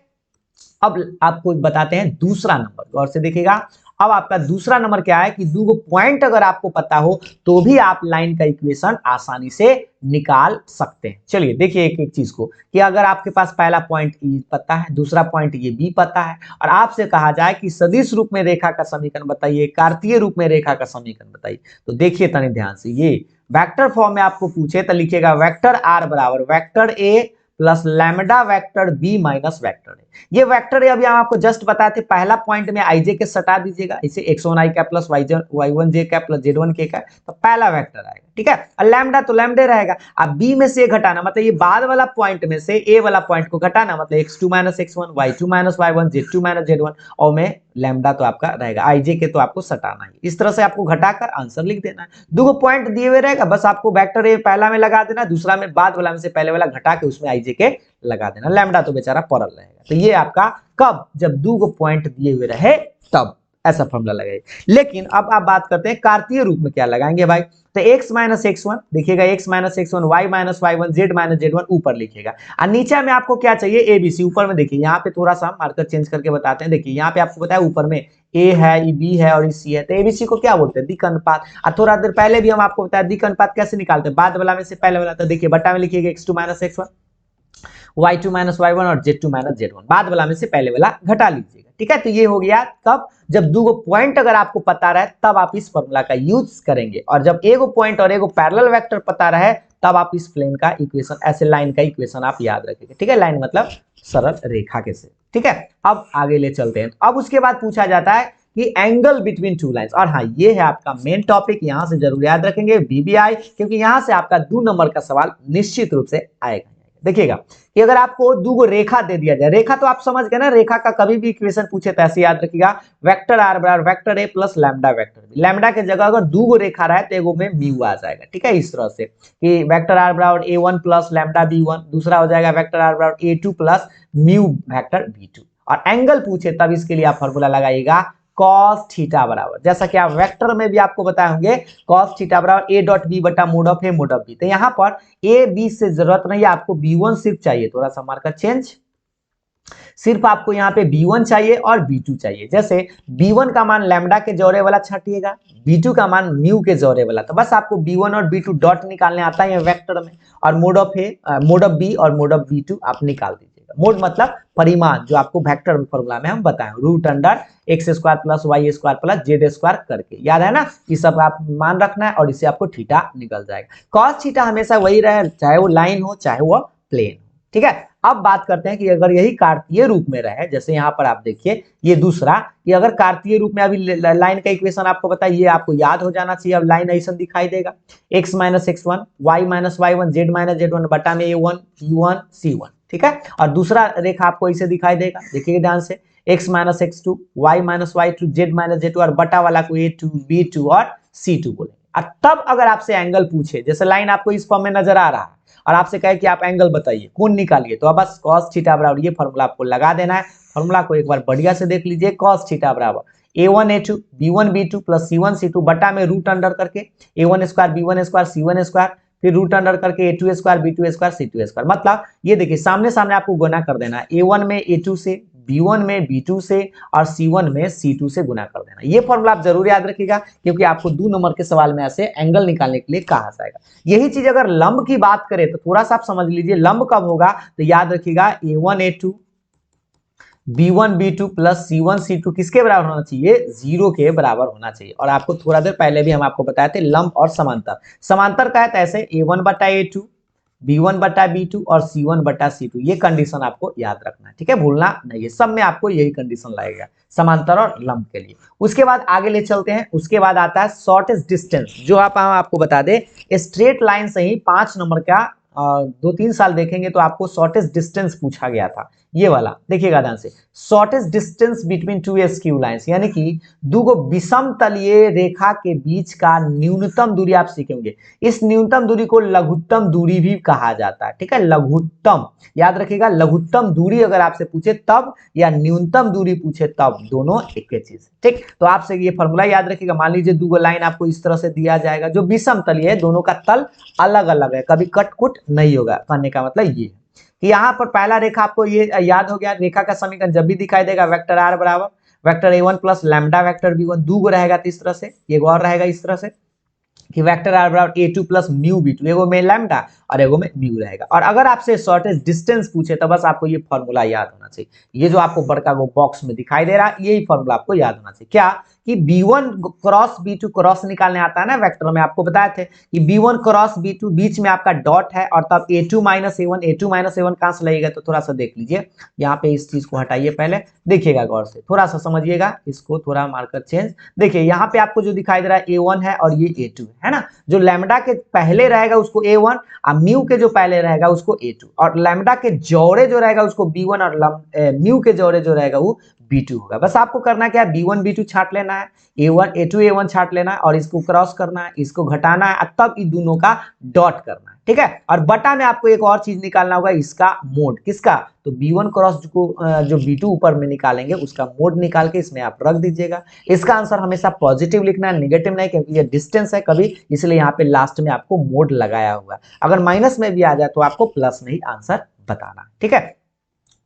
अब आपको बताते हैं दूसरा नंबर, गौर से देखिएगा। अब आपका दूसरा नंबर क्या है कि दो पॉइंट अगर आपको पता हो तो भी आप लाइन का इक्वेशन आसानी से निकाल सकते हैं। चलिए देखिए एक एक चीज को कि अगर आपके पास पहला पॉइंट E पता है, दूसरा पॉइंट ये B पता है और आपसे कहा जाए कि सदिश रूप में रेखा का समीकरण बताइए, कार्तीय रूप में रेखा का समीकरण बताइए, तो देखिए तनी ध्यान से। ये वेक्टर फॉर्म में आपको पूछे तो लिखिएगा वेक्टर R बराबर vector A plus lambda vector B minus vector है। ये वेक्टर है, अभी हम आपको जस्ट बताए थे पहला पॉइंट में आईजे के सटा दीजिएगा, इसे x1 i cap plus y1 j cap plus z1 k cap, तो पहला वेक्टर आएगा। ठीक है, और लैम्डा तो लैम्डा रहेगा। अब बी में से घटाना मतलब ये बाद वाला पॉइंट में से ए वाला पॉइंट को घटाना मतलब x2 minus x1 y2 minus y1 z2 minus z1 और में लैम्डा तो आपका रहेगा, आईजे के तो आपको सटाना है। इस तरह से आपको घटाकर आंसर लिख देना है। दो पॉइंट दिए हुए रहेगा, बस आपको वेक्टर ए पहला में लगा देना, दूसरा में बाद वाला में से पहले वाला घटा के उसमें आईजे के लगा देना, लैम्डा तो बेचारा पड़ल रहेगा। तो ये आपका कब, जब दो पॉइंट दिए हुए रहे तब ऐसा फॉर्मूला लगाइए। लेकिन अब आप बात करते हैं कार्तीय रूप में क्या लगाएंगे भाई। तो x माइनस x1 देखिएगा, x minus x1 y minus y1 z minus z1 ऊपर लिखिएगा और नीचे में आपको क्या चाहिए abc। ऊपर में देखिए यहाँ पे थोड़ा सा मार्कर चेंज करके बताते हैं। देखिए यहाँ पे आपको बताया ऊपर में a है, b है और c है, तो abc को क्या बोलते हैं, दिक् अनुपात। और थोड़ा देर पहले भी हम आपको बताया दिक् अनुपात कैसे निकालते हैं, बाद वाला में से पहले वाला। तो देखिए बट्टा में लिखिएगा x2 minus x1 y2 minus y1 और z2 माइनस z1, बाद वाला में से पहले वाला घटा लीजिएगा। ठीक है, तो ये हो गया कब, जब दो पॉइंट अगर आपको पता रहे तब आप इस फॉर्मूला का यूज करेंगे, और जब एगो पॉइंट और एगो पैरेलल वेक्टर पता रहे तब आप इस प्लेन का इक्वेशन, ऐसे लाइन का इक्वेशन आप याद रखेंगे। ठीक है, लाइन मतलब सरल रेखा के से। ठीक है, अब आगे ले चलते हैं। अब उसके बाद पूछा जाता है कि एंगल बिटवीन टू लाइंस, और हाँ ये है आपका मेन टॉपिक, यहां से जरूर याद रखेंगे बीबीआई, क्योंकि यहां से आपका 2 नंबर का सवाल निश्चित रूप से आएगा। देखिएगा कि अगर आपको दो रेखा दे दिया जाए, रेखा तो आप समझ गए ना, रेखा का कभी भी इक्वेशन पूछे तो ऐसे याद रखिएगा वेक्टर आर बराबर vector A plus lambda vector B. Lambda के जगह अगर दो रेखा रहे तो एगो में म्यू आ जाएगा। ठीक है, इस तरह से कि वेक्टर आर बराबर a1 प्लस लैम्डा b1, दूसरा हो जाएगा वेक्टर आर बराबर a2 plus mu vector b2। और एंगल पूछे तब इसके लिए आप फॉर्मूला लगाइएगा cos थीटा बराबर, जैसा कि आप वेक्टर में भी आपको बताए होंगे cos थीटा बराबर a डॉट बी बटा mod of A mod of B. तो यहाँ पर ए बी से जरूरत नहीं है, आपको b1 सिर्फ चाहिए, थोड़ा सा मार्कर चेंज, सिर्फ आपको यहाँ पे b1 चाहिए और b2 चाहिए। जैसे b1 का मान लैम्डा के जोड़े वाला छाटिएगा, b2 का मान म्यू के जोड़े वाला, तो बस आपको b1 और b2 डॉट निकालने आता है वेक्टर में, और mod of A mod of B और मोड ऑफ b2 आप निकाल दीजिएगा। मोड मतलब परिमाण, जो आपको वेक्टर फॉर्मूला में हम बताएं, root under X square plus Y square plus Z square करके, याद है ना, ये सब आप मान रखना है और इससे आपको थीटा निकल जाएगा। कॉस थीटा हमेशा वही रहे, चाहे वो लाइन हो चाहे वो प्लेन हो। ठीक है, अब बात करते हैं कि अगर यही कार्तीय रूप में रहे, जैसे यहाँ पर आप देखिए ये दूसरा, ये अगर कार्तीय रूप में, अभी लाइन का इक्वेशन आपको पता है, ये आपको याद हो जाना चाहिए। अब लाइन ऐसा दिखाई देगा x minus x1 y minus y1 z minus z1 बटा में a1 b1 c1। ठीक है, और दूसरा रेखा आपको ऐसे दिखाई देगा, देखिए ध्यान से, x minus x2 y minus y2 z minus z2 और बटा वाला को a2 b2 और c2 बोलेंगे। और तब अगर आपसे एंगल पूछे, जैसे लाइन आपको इस फॉर्म में नजर आ रहा है और आपसे कहे कि आप एंगल बताइए, कोण निकालिए, तो अब बस cos थीटा बराबर ये फॉर्मूला आपको लगा देना है। फॉर्मूला को एक बार बढ़िया से देख लीजिए, cos थीटा बराबर a1 a2 b1 b2 plus c1 c2 बटा में रूट अंडर करके a1 square b1 square c1 square, फिर रूट अंडर करके a2 square b2 square c2 square. मतलब ये देखिए सामने सामने आपको गुना कर देना है, a1 में a2 से, b1 में b2 से और c1 में c2 से गुना कर देना। ये फॉर्मूला आप जरूर याद रखिएगा, क्योंकि आपको 2 नंबर के सवाल में ऐसे एंगल निकालने के लिए कहा जाएगा। यही चीज अगर लंब की बात करें तो थोड़ा सा आप समझ लीजिए, लंब कब होगा, तो याद रखिएगा a1 a2 b1 b2 plus c1 c2 किसके बराबर होना चाहिए, 0 के बराबर होना चाहिए। और आपको थोड़ा देर पहले भी हम आपको बताए थे लंब और समांतर। समांतर का है तो ऐसे a1 बटा a2 b1 बटा b2 और c1 बटा c2, ये कंडीशन आपको याद रखना है। ठीक है, भूलना नहीं है, सब में आपको यही कंडीशन लगेगा समांतर और लंब के लिए। उसके बाद आगे ले चलते हैं, उसके बाद आता है शॉर्टेस्ट डिस्टेंस, जो आप आपको बता दे स्ट्रेट लाइन से ही 5 नंबर का 2-3 साल देखेंगे तो आपको शॉर्टेस्ट डिस्टेंस पूछा गया था। ये वाला देखिएगा ध्यान से, shortest distance between two askew lines, यानी कि दो विषम तलीय रेखा के बीच का न्यूनतम दूरी आप सीखेंगे। इस न्यूनतम दूरी को लघुत्तम दूरी भी कहा जाता है, ठीक है, लघुत्तम, याद रखिएगा, लघुत्तम दूरी अगर आपसे पूछे तब या न्यूनतम दूरी पूछे तब, दोनों एक ही चीज, ठीक। तो आपसे ये फॉर्मूला याद रखिएगा। मान लीजिए दो लाइन आपको इस तरह से दिया जाएगा, जो विषम तलीय है, दोनों का तल अलग अलग है, कभी कट कुट नहीं होगा। कहने का मतलब ये कि यहाँ पर पहला रेखा आपको ये याद हो गया, रेखा का समीकरण जब भी दिखाई देगा वेक्टर आर बराबर vector a1 plus lambda vector b1, दो गो रहेगा तो इस तरह से, एक और रहेगा इस तरह से कि वेक्टर आर बराबर a2 प्लस म्यू b2, एगो में लैम्डा और एगो में म्यू रहेगा। और अगर आपसे शॉर्टेस्ट डिस्टेंस पूछे तो बस आपको ये फॉर्मूला याद होना चाहिए। ये जो आपको बड़का वो बॉक्स में दिखाई दे रहा है, यही फॉर्मूला आपको याद होना चाहिए। क्या कि b1 क्रॉस b2 क्रॉस निकालने आता है ना वेक्टर में, आपको बताए थे कि b1 क्रॉस b2 बीच में आपका डॉट है, और तब a2 माइनस a1 कहां से लगेगा, तो थोड़ा सा देख लीजिए। यहाँ पे इस चीज को हटाइए, पहले देखिएगा गौर से, थोड़ा सा समझिएगा, इसको थोड़ा मार्कर चेंज। देखिए यहाँ पे आपको जो दिखाई दे रहा है a1 है और ये a2 है ना। जो लैम्डा के पहले रहेगा उसको a1 और म्यू के जो पहले रहेगा उसको a2, और लैम्डा के जोड़े जो रहेगा उसको b1 और म्यू के जोड़े जो रहेगा वो b2 होगा। बस आपको करना क्या है, b1 b2 छांट लेना है, a2 a1 छांट लेना है, और इसको क्रॉस करना है, इसको घटाना है, तब इन दोनों का डॉट करना है, ठीक है। और बटा में आपको एक और चीज निकालना होगा, इसका मोड, किसका, तो b1 क्रॉस को जो b2 ऊपर में निकालेंगे उसका मोड निकाल के इसमें आप रख दीजिएगा। इसका आंसर हमेशा पॉजिटिव लिखना है, नेगेटिव नहीं, क्योंकि ये डिस्टेंस है कभी, इसलिए यहाँ पे लास्ट में आपको मोड लगाया हुआ। अगर माइनस में भी आ जाए तो आपको प्लस नहीं आंसर बताना, ठीक है।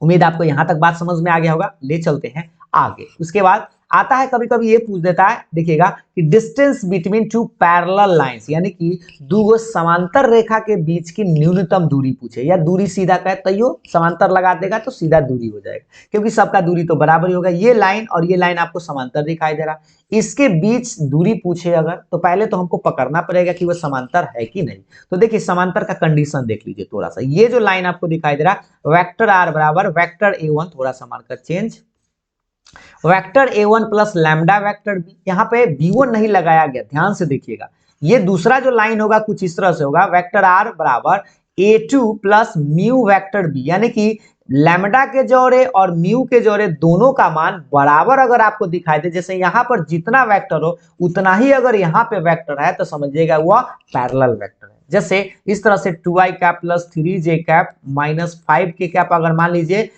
उम्मीद आपको यहां तक बात समझ में आ गया होगा। ले चलते हैं आगे। उसके बाद आता है, कभी कभी ये पूछ देता है, देखिएगा कि distance between two parallel lines, यानी कि दो समांतर रेखा के बीच की न्यूनतम दूरी पूछे, या दूरी सीधा कहे तैयो समांतर लगा देगा तो सीधा दूरी हो जाएगा, क्योंकि सबका दूरी तो बराबर ही होगा। ये लाइन और ये लाइन आपको समांतर दिखाई दे रहा, इसके बीच दूरी पूछे अगर, तो पहले तो हमको पकड़ना पड़ेगा कि वो समांतर है कि नहीं। तो देखिए समांतर का कंडीशन देख लीजिए थोड़ा सा। ये जो लाइन आपको दिखाई दे रहा वेक्टर आर बराबर वेक्टर a1, थोड़ा सा marker change, vector a1 plus lambda vector b, यहाँ पे b1 नहीं लगाया गया, ध्यान से देखिएगा। ये दूसरा जो लाइन होगा कुछ इस तरह से होगा, वेक्टर r बराबर a2 plus mu vector b, यानी कि लैम्डा के जोड़े और म्यू के जोड़े दोनों का मान बराबर अगर आपको दिखाई दे, जैसे यहाँ पर जितना वेक्टर हो उतना ही अगर यहाँ पे वेक्टर है, तो समझिएगा वह पैरेलल वेक्टर है। जैसे इस तरह से 2i cap plus 3j cap minus 5k cap, अगर मान लीजिए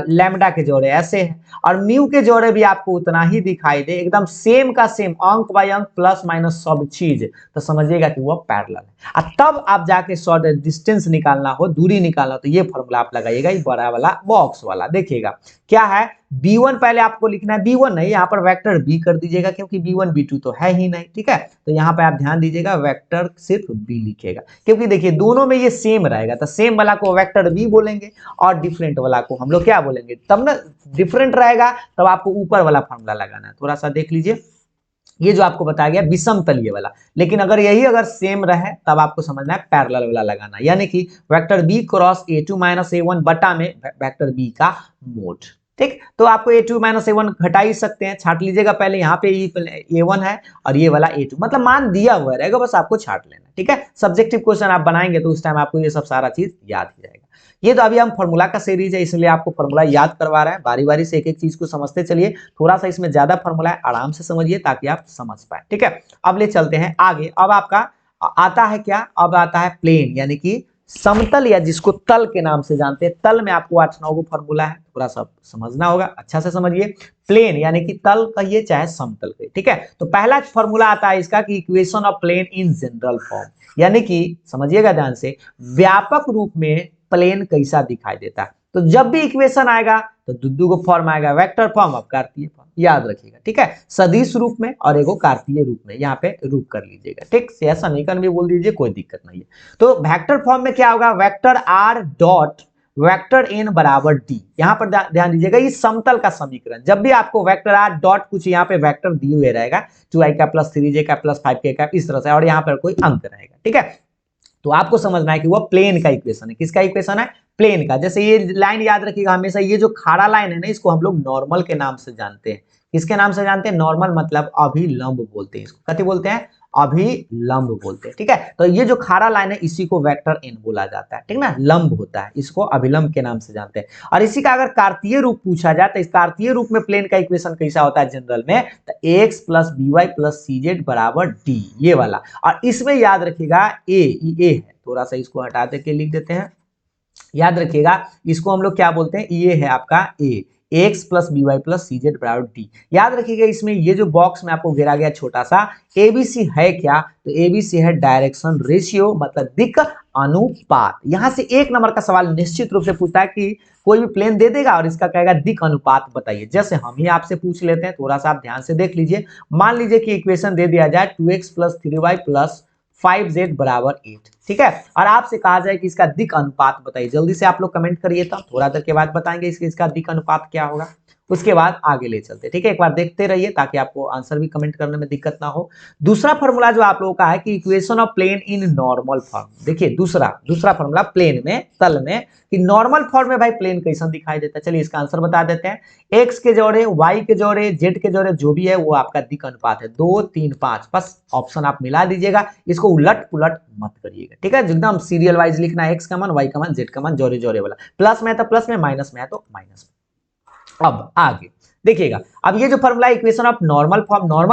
लैम्डा के जोड़े ऐसे हैं, और म्यू के जोड़े भी आपको उतना ही दिखाई दे, एकदम सेम का सेम, अंक बाय अंक, प्लस माइनस सब चीज, तो समझिएगा कि वह पैरेलल है। और तब आप जाके शॉर्ट डिस्टेंस निकालना हो, दूरी निकालना हो, तो ये फॉर्मूला आप लगाइएगा, ये बड़ा वाला बॉक्स वाला। देखिएगा क्या है, b1 पहले आपको लिखना है, b1 नहीं, यहाँ पर वेक्टर b कर दीजिएगा, क्योंकि b1 b2 तो है ही नहीं, ठीक है। तो यहाँ पे आप ध्यान दीजिएगा, वेक्टर सिर्फ b लिखिएगा, क्योंकि देखिए दोनों में ये सेम रहेगा, तो सेम वाला को वेक्टर b बोलेंगे और डिफरेंट वाला को हम लोग क्या बोलेंगे, तब ना डिफरेंट रहेगा, तब आपको ऊपर वाला फॉर्मूला लगाना है। थोड़ा सा देख लीजिए, ये जो आपको बताया गया विषम तलीय वाला, लेकिन अगर यही अगर सेम रहे तब आपको समझना है पैरेलल वाला लगाना, यानी कि vector b cross a2 minus a1 बटा में वेक्टर b का मोड, ठीक। तो आपको a2 माइनस a1 घटा ही सकते हैं, छाट लीजिएगा पहले, यहाँ पे a1 है और ये वाला a2, मतलब मान दिया हुआ रहेगा, बस आपको छाट लेना, ठीक है। सब्जेक्टिव क्वेश्चन आप बनाएंगे तो उस टाइम आपको ये सब सारा चीज याद हो जाएगा। ये तो अभी हम फॉर्मूला का सीरीज है, इसलिए आपको फॉर्मूला याद करवा रहे हैं, बारी बारी से एक एक चीज को समझते चलिए। थोड़ा सा इसमें ज्यादा फॉर्मूला है, आराम से समझिए ताकि आप समझ पाए, ठीक है। अब ले चलते हैं आगे। अब आपका आता है क्या, अब आता है प्लेन, यानी कि समतल, या जिसको तल के नाम से जानते हैं। तल में आपको 8-9 को फॉर्मूला है, थोड़ा सा समझना होगा, अच्छा से समझिए। प्लेन यानी कि तल कहिए चाहे समतल कहिए, ठीक है। तो पहला फॉर्मूला आता है इसका कि equation of plane in general form, यानी कि समझिएगा ध्यान से, व्यापक रूप में प्लेन कैसा दिखाई देता है। तो जब भी इक्वेशन आएगा तो दुद्दू को फॉर्म आएगा, वेक्टर फॉर्म और कार्तीय फॉर्म, याद रखिएगा, ठीक है। सदिश रूप में और एगो कार्तीय रूप में, यहाँ पे रूप कर लीजिएगा, ठीक। या समीकरण भी बोल दीजिए, कोई दिक्कत नहीं है। तो वेक्टर फॉर्म में क्या होगा, vector R dot vector N बराबर डी। यहाँ पर ध्यान दीजिएगा, ये समतल का समीकरण, जब भी आपको वेक्टर आर डॉट कुछ यहाँ पे वेक्टर दिए हुए रहेगा, 2i का प्लस 3j का प्लस 5k का, इस तरह से, और यहाँ पर कोई अंक रहेगा, ठीक है। तो आपको समझना है कि वह प्लेन का इक्वेशन है। किसका इक्वेशन है, प्लेन का। जैसे ये लाइन याद रखिएगा हमेशा, ये जो खाड़ा लाइन है ना, इसको हम लोग नॉर्मल के नाम से जानते हैं। किसके नाम से जानते हैं, नॉर्मल, मतलब अभिलंब बोलते हैं इसको। कथी बोलते हैं, अभिलंब बोलते हैं। ठीक है, तो ये जो खारा लाइन है इसी को वेक्टर एन बोला जाता है। ठीक ना, लंब होता है, इसको अभिलंब के नाम से जानते हैं। और इसी का अगर कार्तीय रूप पूछा जाए तो इस कार्तीय रूप में प्लेन का इक्वेशन कैसा होता है जनरल में, तो X plus B Y plus C Z बराबर डी, ये वाला। और इसमें याद रखिएगा ए है, थोड़ा सा इसको हटा के लिख देते हैं। याद रखिएगा इसको हम लोग क्या बोलते हैं, ये है आपका A, X plus B Y plus C Z बराबर डी। याद रखिएगा इसमें ये जो बॉक्स में आपको घेरा गया छोटा सा एबीसी है क्या, तो एबीसी है डायरेक्शन रेशियो, मतलब दिक् अनुपात। यहां से एक नंबर का सवाल निश्चित रूप से पूछता है कि कोई भी प्लेन दे देगा और इसका कहेगा दिक् अनुपात बताइए। जैसे हम ही आपसे पूछ लेते हैं, थोड़ा सा आप ध्यान से देख लीजिए। मान लीजिए कि इक्वेशन दे दिया जाए 2x plus 3y plus 5z बराबर 8। ठीक है, और आपसे कहा जाए कि इसका दिक् अनुपात बताइए। जल्दी से आप लोग कमेंट करिए, तो थोड़ा देर के बाद बताएंगे इसका दिक् अनुपात क्या होगा। उसके बाद आगे ले चलते। ठीक है, एक बार देखते रहिए ताकि आपको आंसर भी कमेंट करने में दिक्कत ना हो। दूसरा फॉर्मूला जो आप लोगों का है कि equation of plane in normal form. देखिए दूसरा फॉर्मूला प्लेन में, तल में, कि नॉर्मल फॉर्म में भाई प्लेन कैसा दिखाई देता है। चलिए इसका आंसर बता देते हैं। एक्स के जोड़े, वाई के जोड़े, जेड के जोड़े जो भी है वो आपका दिक् अनुपात है 2 3 5। बस ऑप्शन आप मिला दीजिएगा, इसको उलट पुलट मत करिएगा। ठीक है, एकदम सीरियल वाइज लिखना है, एक्स का मान, वाई का मान, जेड का मान, जोड़े जोड़े वाला। प्लस में है तो प्लस में, माइनस में है तो माइनस में। अब आगे देखिएगा, अब ये जो formula equation of normal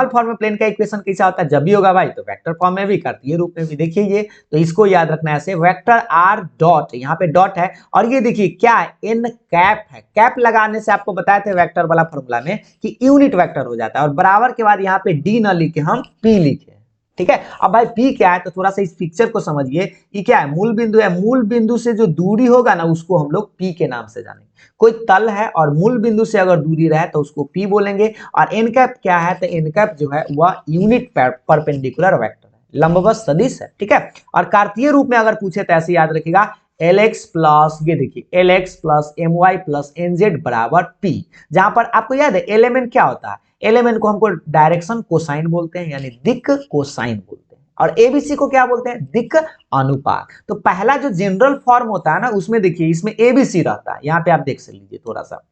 form में प्लेन का इक्वेशन कैसा होता है, जब भी होगा भाई तो वेक्टर फॉर्म में भी, कार्तीय रूप में भी। देखिए ये, तो इसको याद रखना है ऐसे, वेक्टर आर डॉट, यहाँ पे डॉट है, और ये देखिए क्या है, एन कैप है। कैप लगाने से आपको बताए थे वेक्टर वाला फॉर्मूला में कि यूनिट वेक्टर हो जाता है, और बराबर के बाद यहाँ पे डी न लिखे हम पी लिखे। ठीक है, अब भाई पी क्या है, तो थोड़ा सा इस पिक्चर को समझिए। ये क्या है, मूल बिंदु है, मूल बिंदु से जो दूरी होगा ना उसको हम लोग पी के नाम से जानेंगे। कोई तल है और मूल बिंदु से अगर दूरी रहे तो उसको पी बोलेंगे। और एन कैप क्या है, तो एन कैप जो है वह यूनिट परपेंडिकुलर वेक्टर है, लंबवत सदिश है। ठीक है, और कार्तीय रूप में अगर पूछे तो ऐसे याद रखिएगा, Lx प्लस, ये देखिए Lx plus My plus Nz बराबर P। जहां पर आपको याद है एलिमेंट क्या होता है, एलिमेंट को हमको डायरेक्शन कोसाइन बोलते हैं, यानी दिक् कोसाइन बोलते हैं। और एबीसी को क्या बोलते हैं, दिक् अनुपात। तो पहला जो जनरल फॉर्म होता है ना, उसमें देखिए इसमें एबीसी रहता है, यहाँ पे आप देख लीजिए थोड़ा सा,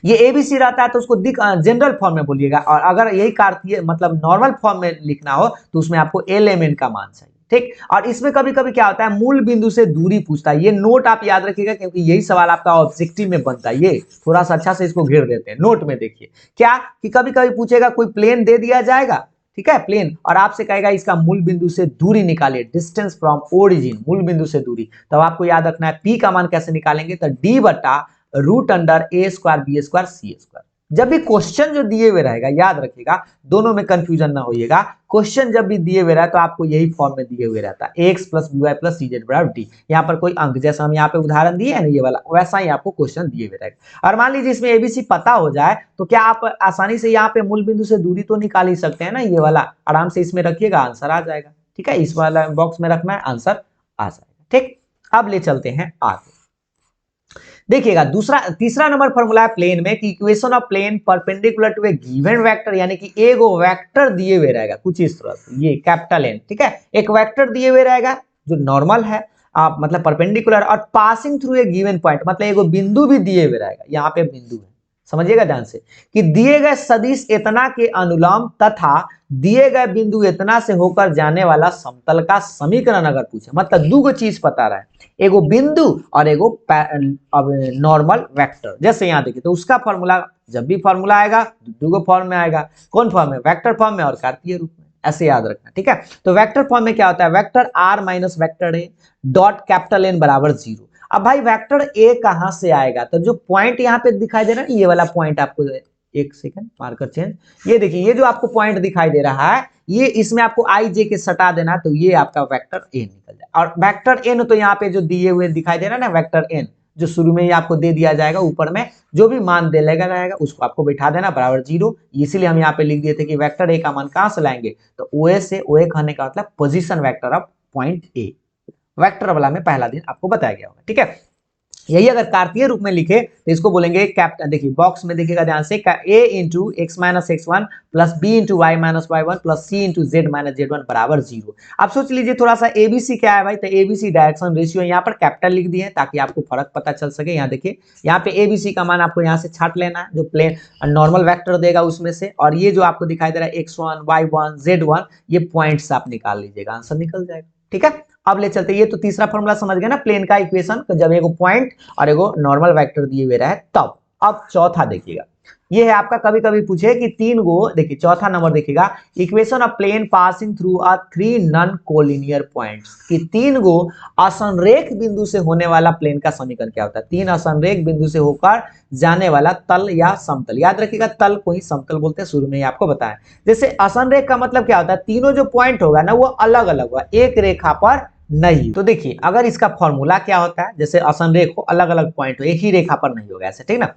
ये एबीसी रहता है तो उसको दिक् जनरल फॉर्म में बोलिएगा। और अगर यही कार्तीय मतलब नॉर्मल फॉर्म में लिखना हो तो उसमें आपको एलिमेंट का मान चाहिए। ठीक, और इसमें कभी कभी क्या होता है, मूल बिंदु से दूरी पूछता है। ये नोट आप याद रखिएगा क्योंकि यही सवाल आपका ऑब्जेक्टिव में बनता है। ये थोड़ा सा अच्छा से इसको घेर देते हैं। नोट में देखिए क्या कि कभी कभी पूछेगा, कोई प्लेन दे दिया जाएगा, ठीक है प्लेन, और आपसे कहेगा इसका मूल बिंदु से दूरी निकालिए, डिस्टेंस फ्रॉम ओरिजिन, मूल बिंदु से दूरी। तब आपको याद रखना है पी का मान कैसे निकालेंगे, तो डी बटा रूट अंडर ए स्क्वायर बी स्क्वायर सी स्क्वायर। जब भी क्वेश्चन जो दिए हुए रहेगा, याद रखिएगा दोनों में कंफ्यूजन ना होइएगा, क्वेश्चन जब भी दिए हुए रहा तो आपको यही फॉर्म में दिए हुए रहता है, X plus B Y plus C Z बराबर डी। यहाँ पर कोई अंक, जैसा हम यहाँ पे उदाहरण दिए है ना ये वाला, वैसा ही आपको क्वेश्चन दिए हुए रहेगा। और मान लीजिए इसमें एबीसी पता हो जाए तो क्या आप आसानी से यहाँ पे मूल बिंदु से दूरी तो निकाल ही सकते हैं ना, ये वाला आराम से इसमें रखिएगा, आंसर आ जाएगा। ठीक है, इस वाला बॉक्स में रखना है, आंसर आ जाएगा। ठीक, अब ले चलते हैं आगे। देखिएगा तीसरा नंबर फॉर्मूला है प्लेन में कि equation of plane perpendicular to a given vector, यानी कि एगो वेक्टर दिए हुए रहेगा कुछ इस तरह से, ये कैपिटल एन। ठीक है, एक वेक्टर दिए हुए रहेगा जो नॉर्मल है, आप मतलब परपेंडिकुलर, और passing through a given point, मतलब एगो बिंदु भी दिए हुए रहेगा। यहाँ पे बिंदु है, समझिएगा ध्यान से, कि दिए गए सदिश इतना के अनुलंब तथा दिए गए बिंदु इतना से होकर जाने वाला समतल का समीकरण अगर पूछे, मतलब दो चीज पता रहे, एगो बिंदु और एगो नॉर्मल वेक्टर। जैसे यहाँ देखिए तो उसका फॉर्मूला, जब भी फॉर्मूला आएगा दो फॉर्म में आएगा, कौन फॉर्म में, वेक्टर फॉर्म में और कार्तीय रूप में, ऐसे याद रखना। ठीक है, तो वेक्टर फॉर्म में क्या होता है, vector R minus vector A dot capital N बराबर 0। अब भाई वेक्टर ए कहां से आएगा, तो जो पॉइंट यहाँ पे दिखाई दे रहा है ये वाला पॉइंट, आपको एक सेकंड मार्कर चेंज, ये देखिए ये जो आपको पॉइंट दिखाई दे रहा है, ये इसमें आपको आई जे के सटा देना, तो ये आपका वेक्टर ए निकल जाए। और वेक्टर एन तो यहाँ पे जो दिए हुए दिखाई दे रहा है ना, वेक्टर एन जो शुरू में ही आपको दे दिया जाएगा, ऊपर में जो भी मान दे लेगा रहेगा उसको आपको बैठा देना बराबर 0। इसीलिए हम यहाँ पे लिख दिए थे कि वेक्टर ए का मान कहां से लाएंगे, तो ओ ए से, ओ ए कहने का मतलब position vector of point A, vector वाला में पहला दिन आपको बताया गया होगा। ठीक है, यही अगर कार्तीय रूप में लिखे तो इसको बोलेंगे कैपिटल। देखिए बॉक्स में देखिएगा ध्यान से, a into X minus x one plus B into Y minus Y one plus C into Z minus Z one बराबर 0। आप सोच लीजिए थोड़ा सा एबीसी क्या है भाई, तो एबीसी डायरेक्शन रेशियो यहाँ पर कैपिटल लिख दिए ताकि आपको फर्क पता चल सके। यहाँ देखिए यहाँ पे एबीसी का मान आपको यहाँ से छाट लेना है, जो प्लेन नॉर्मल वेक्टर देगा उसमें से, और ये जो आपको दिखाई दे रहा है x1 y1 z1 ये पॉइंट्स आप निकाल लीजिएगा, आंसर निकल जाएगा। ठीक है, अब ले चलते, ये तो तीसरा फॉर्मूला समझ गए ना प्लेन का इक्वेशन, जब एगो पॉइंट और एगो नॉर्मल वेक्टर दिए हुए रहे तब। अब चौथा देखिएगा, ये है आपका कभी कभी पूछे कि तीन गो, देखिए चौथा नंबर देखिएगा, equation of plane passing through a three non collinear points, कि तीन गो असंरेख बिंदु से होने वाला प्लेन का समीकरण क्या होता है। तीन असंरेख बिंदु से होकर जाने वाला तल या समतल, याद रखिएगा तल को ही समतल बोलते हैं, शुरू में ही आपको बताया। जैसे असंरेख का मतलब क्या होता है, तीनों जो पॉइंट होगा ना वो अलग अलग होगा, एक रेखा पर नहीं। तो देखिए अगर इसका फॉर्मूला क्या होता है, जैसे असंरेख हो, अलग अलग पॉइंट हो, एक ही रेखा पर नहीं होगा ऐसे, ठीक ना।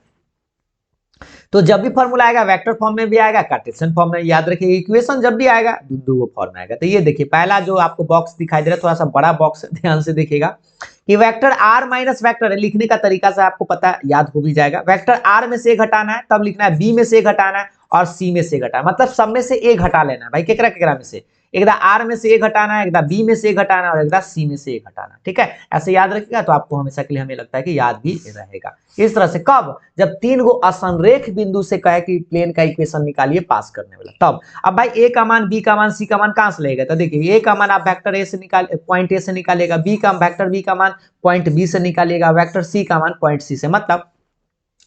तो जब भी फॉर्मूला आएगा वेक्टर फॉर्म में भी आएगा, कार्टेशियन फॉर्म में, याद रखिए इक्वेशन जब भी आएगा दो फॉर्म में आएगा। तो ये देखिए पहला जो आपको बॉक्स दिखाई दे रहा है, थोड़ा सा बड़ा बॉक्स है, ध्यान से देखिएगा कि वेक्टर r माइनस वेक्टर है, लिखने का तरीका से आपको पता याद हो भी जाएगा। वेक्टर r में से घटाना है तब लिखना है, b में से घटाना है और c में से घटाना है, मतलब सब में से a घटा लेना है भाई, केकरा केकरा में से, एकदा r में से a घटाना है, एकदा b में से घटाना है और एकदा c में से घटाना है। ठीक है, ऐसे याद रखिएगा तो आपको हमेशा के लिए हमें लगता है कि याद भी रहेगा। इस तरह से कब, जब तीन गो असंरेख बिंदु से कहे कि प्लेन का इक्वेशन निकालिए पास करने वाला तब। अब भाई a का मान, b का मान, c का मान कहां से लेगा, तो देखिए a का मान आप वेक्टर a से निकाल, पॉइंट a से निकालेगा, b का वेक्टर b का मान पॉइंट b से निकालिएगा, वेक्टर c का मान पॉइंट c से। मतलब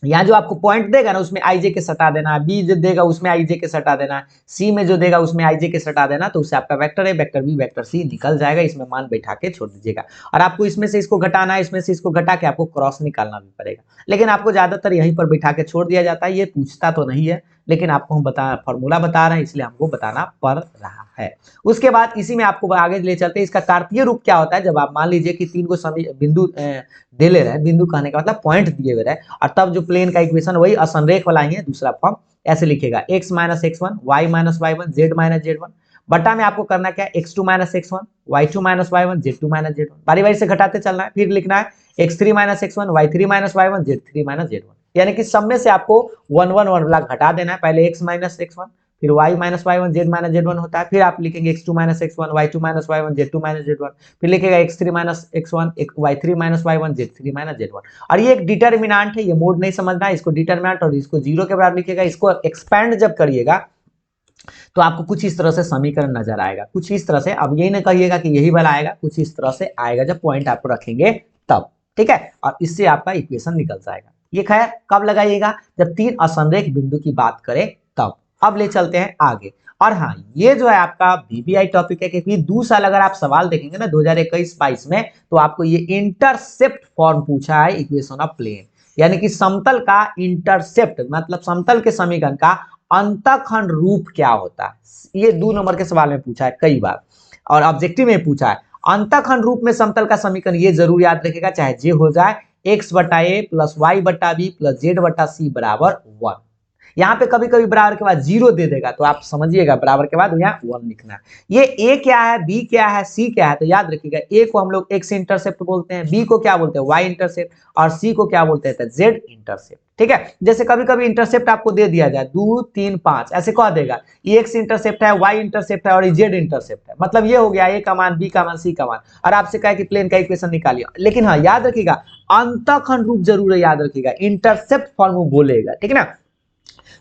यहाँ जो आपको पॉइंट देगा ना उसमें आईजे के सटा देना है, बी जो देगा उसमें आईजे के सटा देना है, सी में जो देगा उसमें आईजे के सटा देना, तो उससे आपका वेक्टर है, वेक्टर बी वेक्टर सी निकल जाएगा। इसमें मान बैठा के छोड़ दीजिएगा, और आपको इसमें से इसको घटाना है, इसमें से इसको घटा के आपको क्रॉस निकालना भी पड़ेगा, लेकिन आपको ज्यादातर यहीं पर बैठा के छोड़ दिया जाता है। ये पूछता तो नहीं है, लेकिन आपको हम फॉर्मूला बता रहे हैं इसलिए हमको बताना पड़ रहा है। उसके बाद इसी में आपको आगे ले चलते हैं, इसका कार्तीय रूप क्या होता है। जब आप मान लीजिए कि तीन को बिंदु दे ले रहे हैं, बिंदु कहने का मतलब पॉइंट दिए हुए रहे, और तब जो प्लेन का इक्वेशन वही असंरेख वाला ही है, दूसरा फॉर्म ऐसे लिखेगा, x minus x one Y minus Y one Z minus Z one, बटा में आपको करना क्या है, x2 minus x one Y two minus Y one Z two minus Z one, बारी बारी से घटाते चलना है। फिर लिखना है x3 minus x one Y three minus Y one Z three minus Z one, यानी कि सब में से आपको वन वन वन वाला घटा देना है। पहले x माइनस एक्स वन, फिर y minus Y one Z minus Z one होता है, फिर आप लिखेंगे x2 minus x one Y two minus Y one Z two minus Z one, फिर लिखेगा x3 minus x one Y three minus Y one Z three minus Z one. और ये एक डिटर्मिनेंट है, ये मोड नहीं समझना है, इसको डिटर्मिनेंट और इसको जीरो के बराबर लिखेगा। इसको एक्सपैंड जब करिएगा तो आपको कुछ इस तरह से समीकरण नजर आएगा, कुछ इस तरह से। अब यही ना कहिएगा कि यही वाला आएगा, कुछ इस तरह से आएगा जब पॉइंट आपको रखेंगे तब, ठीक है, और इससे आपका इक्वेशन निकल जाएगा। ये खैर कब लगाइएगा, जब तीन असंरेख बिंदु की बात करें तब। अब ले चलते हैं आगे, और हाँ ये जो है आपका बीबीआई टॉपिक है, क्योंकि 2 साल अगर आप सवाल देखेंगे ना 2021-22 में, तो आपको ये इंटरसेप्ट फॉर्म पूछा है इक्वेशन ऑफ प्लेन, यानी कि समतल का इंटरसेप्ट, मतलब समतल के समीकरण का अंतःखंड रूप क्या होता है। ये 2 नंबर के सवाल में पूछा है कई बार, और ऑब्जेक्टिव में पूछा है। अंतःखंड रूप में समतल का समीकरण ये जरूर याद रखेगा, चाहे जे हो जाए x बटा ए प्लस वाई बटा बी प्लस जेड बटा सी बराबर 1। यहाँ पे कभी कभी बराबर के बाद 0 दे देगा, तो आप समझिएगा बराबर के बाद यहाँ 1 लिखना है। ये a क्या है, b क्या है, c क्या है, तो याद रखिएगा a को हम लोग x इंटरसेप्ट बोलते हैं, b को क्या बोलते हैं y इंटरसेप्ट, और c को क्या बोलते हैं z इंटरसेप्ट। ठीक है, जैसे कभी कभी इंटरसेप्ट आपको दे दिया जाए 2 3 5 ऐसे कह देगा, ये x इंटरसेप्ट है, y इंटरसेप्ट है और z इंटरसेप्ट है, मतलब ये हो गया a का मान, b का मान, c का मान, और आपसे कहा कि प्लेन का इक्वेशन निकालिए। लेकिन हाँ याद रखिएगा अंतःखंड रूप जरूर याद रखिएगा, इंटरसेप्ट फॉर्म वो बोलेगा, ठीक है ना।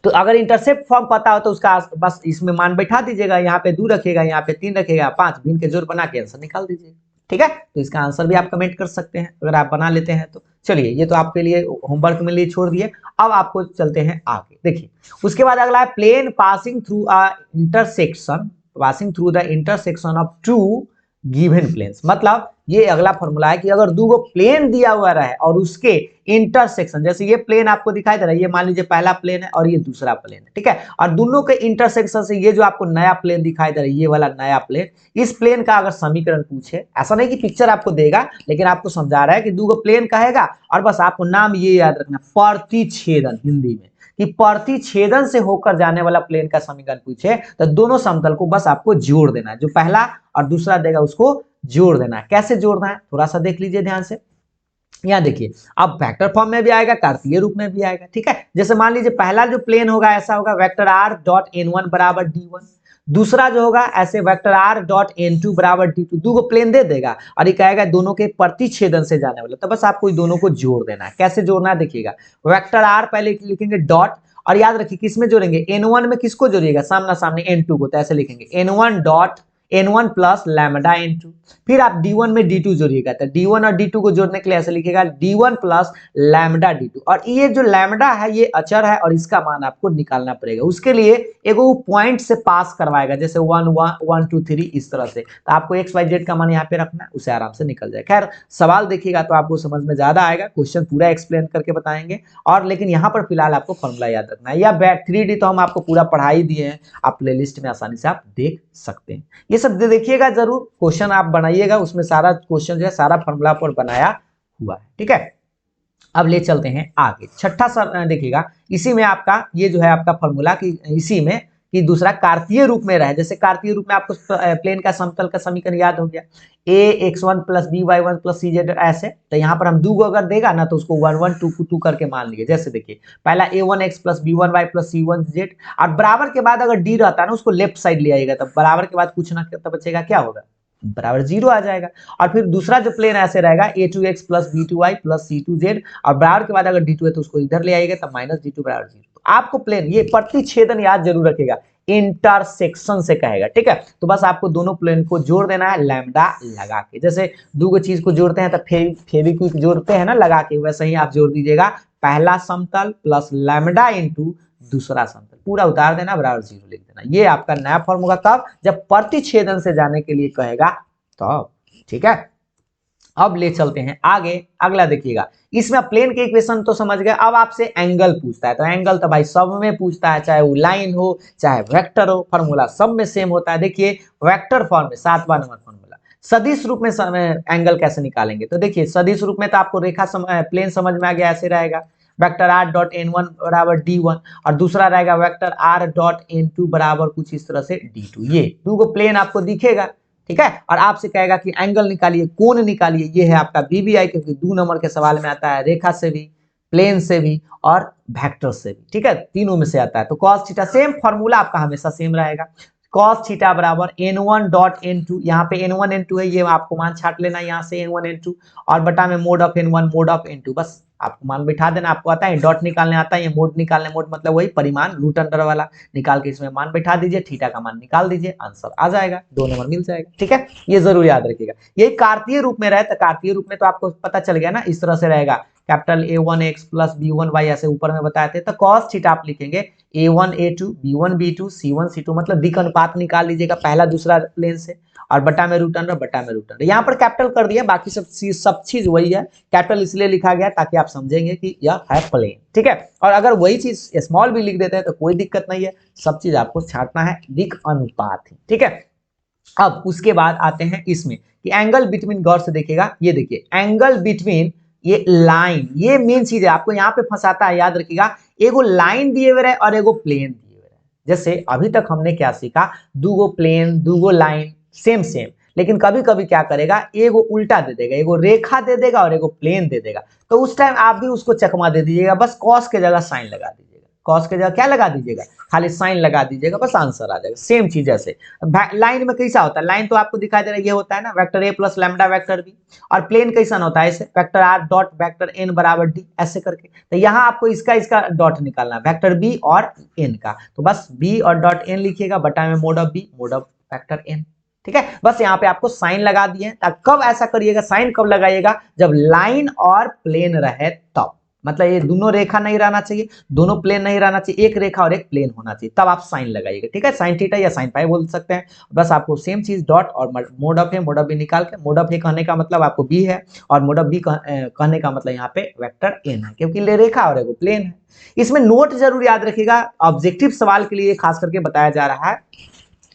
तो अगर इंटरसेप्ट फॉर्म पता हो तो उसका बस इसमें मान बैठा दीजिएगा, यहाँ पे 2 रखेगा, यहाँ पे 3 रखेगा, 5 भिन्न के जोड़ बना के आंसर निकाल दीजिएगा। ठीक है, तो इसका आंसर भी आप कमेंट कर सकते हैं अगर आप बना लेते हैं तो। चलिए ये तो आपके लिए होमवर्क में लिए छोड़ दिए, अब आपको चलते हैं आगे। देखिए उसके बाद अगला है plane passing through a intersection, passing through the intersection of two given planes. मतलब ये अगला फॉर्मूला है कि अगर 2 प्लेन दिया हुआ रहे और उसके इंटरसेक्शन, जैसे ये प्लेन आपको दिखाई दे रहा है, ये मान लीजिए पहला प्लेन है और ये दूसरा प्लेन है, ठीक है, और दोनों के इंटरसेक्शन से ये जो आपको नया प्लेन दिखाई दे रहा है, ये वाला नया प्लेन, इस प्लेन का अगर समीकरण पूछे, ऐसा नहीं कि पिक्चर आपको देगा, लेकिन आपको समझा रहा है कि 2 प्लेन कहेगा, और बस आपको नाम ये याद रखना, प्रतिछेदन, हिंदी में कि प्रतिछेदन से होकर जाने वाला प्लेन का समीकरण पूछे तो दोनों समतल को बस आपको जोड़ देना है, जो पहला और दूसरा देगा उसको जोड़ देना है। कैसे जोड़ना है थोड़ा सा देख लीजिए ध्यान से। यहाँ देखिए, अब वेक्टर फॉर्म में भी आएगा, कार्तीय रूप में भी आएगा, ठीक है। जैसे मान लीजिए पहला जो प्लेन होगा ऐसा होगा वेक्टर r डॉट n1 बराबर d1, दूसरा जो होगा ऐसे वेक्टर r डॉट n2 बराबर d2, दो प्लेन दे देगा और ये कहेगा दोनों के प्रतिच्छेदन से जाने वाला, तो बस आपको दोनों को जोड़ देना है। कैसे जोड़ना है देखिएगा, वेक्टर r पहले लिखेंगे डॉट, और याद रखिए किसमें जोड़ेंगे, n1 में किसको जोड़िएगा, सामना सामने n2 को, तो ऐसे लिखेंगे n1 dot n1 plus lambda n2, फिर आप d1 में d2 जोड़िएगा, तो d1 और d2 को जोड़ने के लिए ऐसे लिखेगा d1 प्लस लैम्डा d2, और ये जो लैम्डा है ये अचर है और इसका मान आपको निकालना पड़ेगा। उसके लिए एगो पॉइंट से पास करवाएगा, जैसे 1 1 2 3 इस तरह से, तो आपको एक्स वाई जेड का मान यहाँ पे रखना है, उसे आराम से निकल जाए। खैर सवाल देखिएगा तो आपको समझ में ज्यादा आएगा, क्वेश्चन पूरा एक्सप्लेन करके बताएंगे, और लेकिन यहाँ पर फिलहाल आपको फॉर्मूला याद रखना है। या 3D तो हम आपको पूरा पढ़ा ही दिए हैं, आप प्लेलिस्ट में आसानी से आप देख सकते हैं। ये सब देखिएगा जरूर, क्वेश्चन आप बनाइएगा, उसमें सारा क्वेश्चन जो है सारा फॉर्मूला पर बनाया हुआ है, ठीक है। अब ले चलते हैं आगे, छठा सर देखिएगा, इसी में आपका ये जो है आपका फॉर्मूला कि इसी में कि दूसरा कार्तीय रूप में रहे, जैसे कार्तीय रूप में आपको प्लेन का समतल का समीकरण याद हो गया, ax1 plus by1 plus cz, ऐसे तो यहाँ पर हम दो को अगर देगा ना तो उसको 1 1 2 2 करके मान लीजिए। जैसे देखिए पहला a1x plus b1y plus c1z, और बराबर के बाद अगर d रहता है ना उसको लेफ्ट साइड ले आइएगा, तब बराबर के बाद कुछ ना तब बचेगा, क्या होगा, बराबर 0 आ जाएगा। और फिर दूसरा जो प्लेन ऐसे रहेगा a2x plus b2y plus c2z, और बराबर के बाद अगर d2 है तो उसको इधर ले आइएगा, तब माइनस d2 बराबर 0। तो आपको प्लेन ये प्रतिच्छेदन याद जरूर रखेगा, इंटरसेक्शन से कहेगा, ठीक है। तो बस आपको दोनों प्लेन को जोड़ देना है लैम्डा लगा के, जैसे दो चीज को जोड़ते हैं तो फेविक्विक जोड़ते हैं ना लगा के, वैसे ही आप जोड़ दीजिएगा पहला समतल प्लस लैम्डा इनटू दूसरा समतल, पूरा उतार देना बराबर 0 लिख देना। ये आपका नया फॉर्मूला कब, जब प्रतिच्छेदन से जाने के लिए कहेगा तो, ठीक है। अब ले चलते हैं आगे, अगला देखिएगा, इसमें प्लेन के इक्वेशन तो समझ गए, अब आपसे एंगल पूछता है, तो एंगल तो भाई सब में पूछता है, चाहे वो लाइन हो चाहे वेक्टर हो, फॉर्मूला सब में सेम होता है। देखिए वेक्टर फॉर्म में 7वां नंबर फॉर्मूला, सदिश रूप में एंगल कैसे निकालेंगे, तो देखिए सदिश रूप में तो आपको रेखा प्लेन समझ में आ गया, ऐसे रहेगा वेक्टर r डॉट n1 बराबर d1, और दूसरा रहेगा वेक्टर r डॉट n2 बराबर कुछ इस तरह से d2, ये दो को प्लेन आपको दिखेगा, ठीक है। और आपसे कहेगा कि एंगल निकालिए, कोण निकालिए, ये है आपका बीबीआई, क्योंकि 2 नंबर के सवाल में आता है रेखा से भी, प्लेन से भी और वेक्टर से भी, ठीक है, तीनों में से आता है। तो cos थीटा सेम फॉर्मूला आपका हमेशा सेम रहेगा, cos थीटा बराबर n1 डॉट n2, यहाँ पे n1 n2 है, ये आपको मान छाट लेना यहाँ से n1 n2, और बटा में mode of n1 mode of n2, बस आपको मान बिठा देना। आपको आता है डॉट निकालने आता है, ये मोड निकालने, मोड मतलब वही परिमाण रूट अंडर वाला, निकाल के इसमें मान बिठा दीजिए, थीटा का मान निकाल दीजिए, आंसर आ जाएगा, 2 नंबर मिल जाएगा, ठीक है। ये जरूर याद रखिएगा। यही कार्तीय रूप में रहे तो कार्तीय रूप में तो आपको पता चल गया ना, इस तरह से रहेगा, कैपिटल A1x प्लस B1y, ऐसे ऊपर में बताए थे, तो cos थीटा आप लिखेंगे A1 A2 B1 B2 C1 C2, मतलब दिक् अनुपात निकाल लीजिएगा पहला दूसरा प्लेन से, और बटा में रूट अंडर, बटा में रूट अंडर, यहाँ पर कैपिटल कर दिया, बाकी सब चीज वही है, कैपिटल इसलिए लिखा गया ताकि आप समझेंगे कि यह है प्लेन, ठीक है। और अगर वही चीज स्मॉल भी लिख देते हैं तो कोई दिक्कत नहीं है, सब चीज आपको छांटना है दिक् अनुपात ही, ठीक है। अब उसके बाद आते हैं इसमें कि एंगल बिटवीन, गौर से देखिएगा, ये देखिए एंगल बिटवीन, ये लाइन, ये मेन चीज है, आपको यहाँ पे फंसाता है, याद रखिएगा, एगो लाइन दिए हुए है और एगो प्लेन दिए हुए है। जैसे अभी तक हमने क्या सीखा, दूगो प्लेन दूगो लाइन सेम सेम, लेकिन कभी कभी क्या करेगा, एगो उल्टा दे देगा, एगो रेखा दे देगा और एगो प्लेन दे देगा, तो उस टाइम आप भी उसको चकमा दे दीजिएगा, बस कॉस के जगह साइन लगा दीजिएगा, कॉस के जगह क्या लगा दीजिएगा, खाली साइन लगा दीजिएगा, बस आंसर आ जाएगा। सेम चीज जैसे लाइन में कैसा होता है, लाइन तो आपको दिखाई दे रहा है, ये होता है ना vector a plus lambda vector b, और प्लेन कैसा होता है, ऐसे vector r dot vector n बराबर d, ऐसे करके। तो यहाँ आपको इसका डॉट निकालना है, वेक्टर b और n का, तो बस b और डॉट n लिखिएगा, बटा में mode of b mode of vector n, ठीक है। बस यहाँ पे आपको साइन लगा दिए, कब ऐसा करिएगा, साइन कब लगाइएगा, जब लाइन और प्लेन रहे तब, मतलब ये दोनों रेखा नहीं रहना चाहिए, दोनों प्लेन नहीं रहना चाहिए, एक रेखा और एक प्लेन होना चाहिए, तब आप साइन लगाइएगा, ठीक है। साइन थीटा या साइन पाई बोल सकते हैं। बस आपको सेम चीज डॉट और मोड ऑफ है, मोड ऑफ बी निकाल के, मोड ऑफ ए कहने का मतलब आपको बी है, और मोड ऑफ बी कहने का मतलब यहाँ पे वेक्टर एन है, क्योंकि ले रेखा और एगो प्लेन है। इसमें नोट जरूर याद रखिएगा, ऑब्जेक्टिव सवाल के लिए खास करके बताया जा रहा है,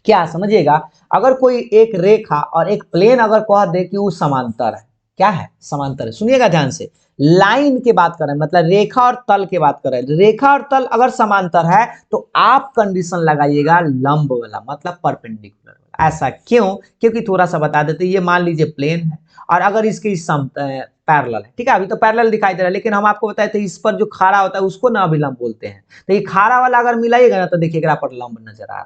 क्या समझिएगा, अगर कोई एक रेखा और एक प्लेन अगर कह दे कि वो समांतर है, क्या है, समांतर है, सुनिएगा ध्यान से, लाइन की बात करें, मतलब रेखा और तल की बात करें, रेखा और तल अगर समांतर है तो आप कंडीशन लगाइएगा लंब वाला, मतलब परपेंडिकुलर वाला। ऐसा क्यों, क्योंकि थोड़ा सा बता देते, ये मान लीजिए प्लेन है, और अगर इसकी पैरेलल है, ठीक है। अभी तो पैरेलल दिखाई दे रहा है, लेकिन हम आपको बताए थे इस पर जो खाड़ा होता है उसको ना अभिलंब बोलते हैं। तो ये खाड़ा वाला अगर मिलाइएगा ना तो देखिएगा यहाँ पर लंब नजर आ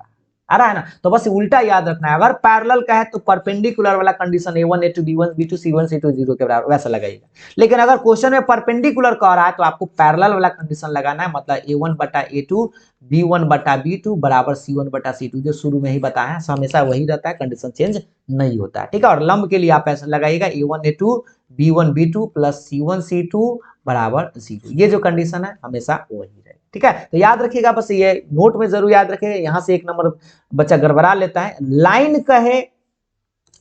रहा है ना। तो बस उल्टा याद रखना है, अगर पैरेलल का है तो परपेंडिकुलर वाला condition A1 A2 B1 B2 C1 C2 0 के बराबर वैसा लगाइएगा। लेकिन अगर क्वेश्चन में परपेंडिकुलर कह रहा है तो आपको पैरेलल वाला कंडीशन लगाना है, मतलब A1 बटा A2 B1 बटा B2 बराबर C1 बटा C2, जो शुरू में ही बताया है हमेशा वही रहता है, कंडीशन चेंज नहीं होता है, ठीक है। और लंब के लिए आप ऐसा लगाइएगा A1 A2 B1 B2 plus C1 C2 बराबर 0, ये जो कंडीशन है हमेशा वही रहे, ठीक है। तो याद रखिएगा, बस ये नोट में जरूर याद रखिएगा, यहां से एक नंबर बच्चा गड़बड़ा लेता है। लाइन कहे,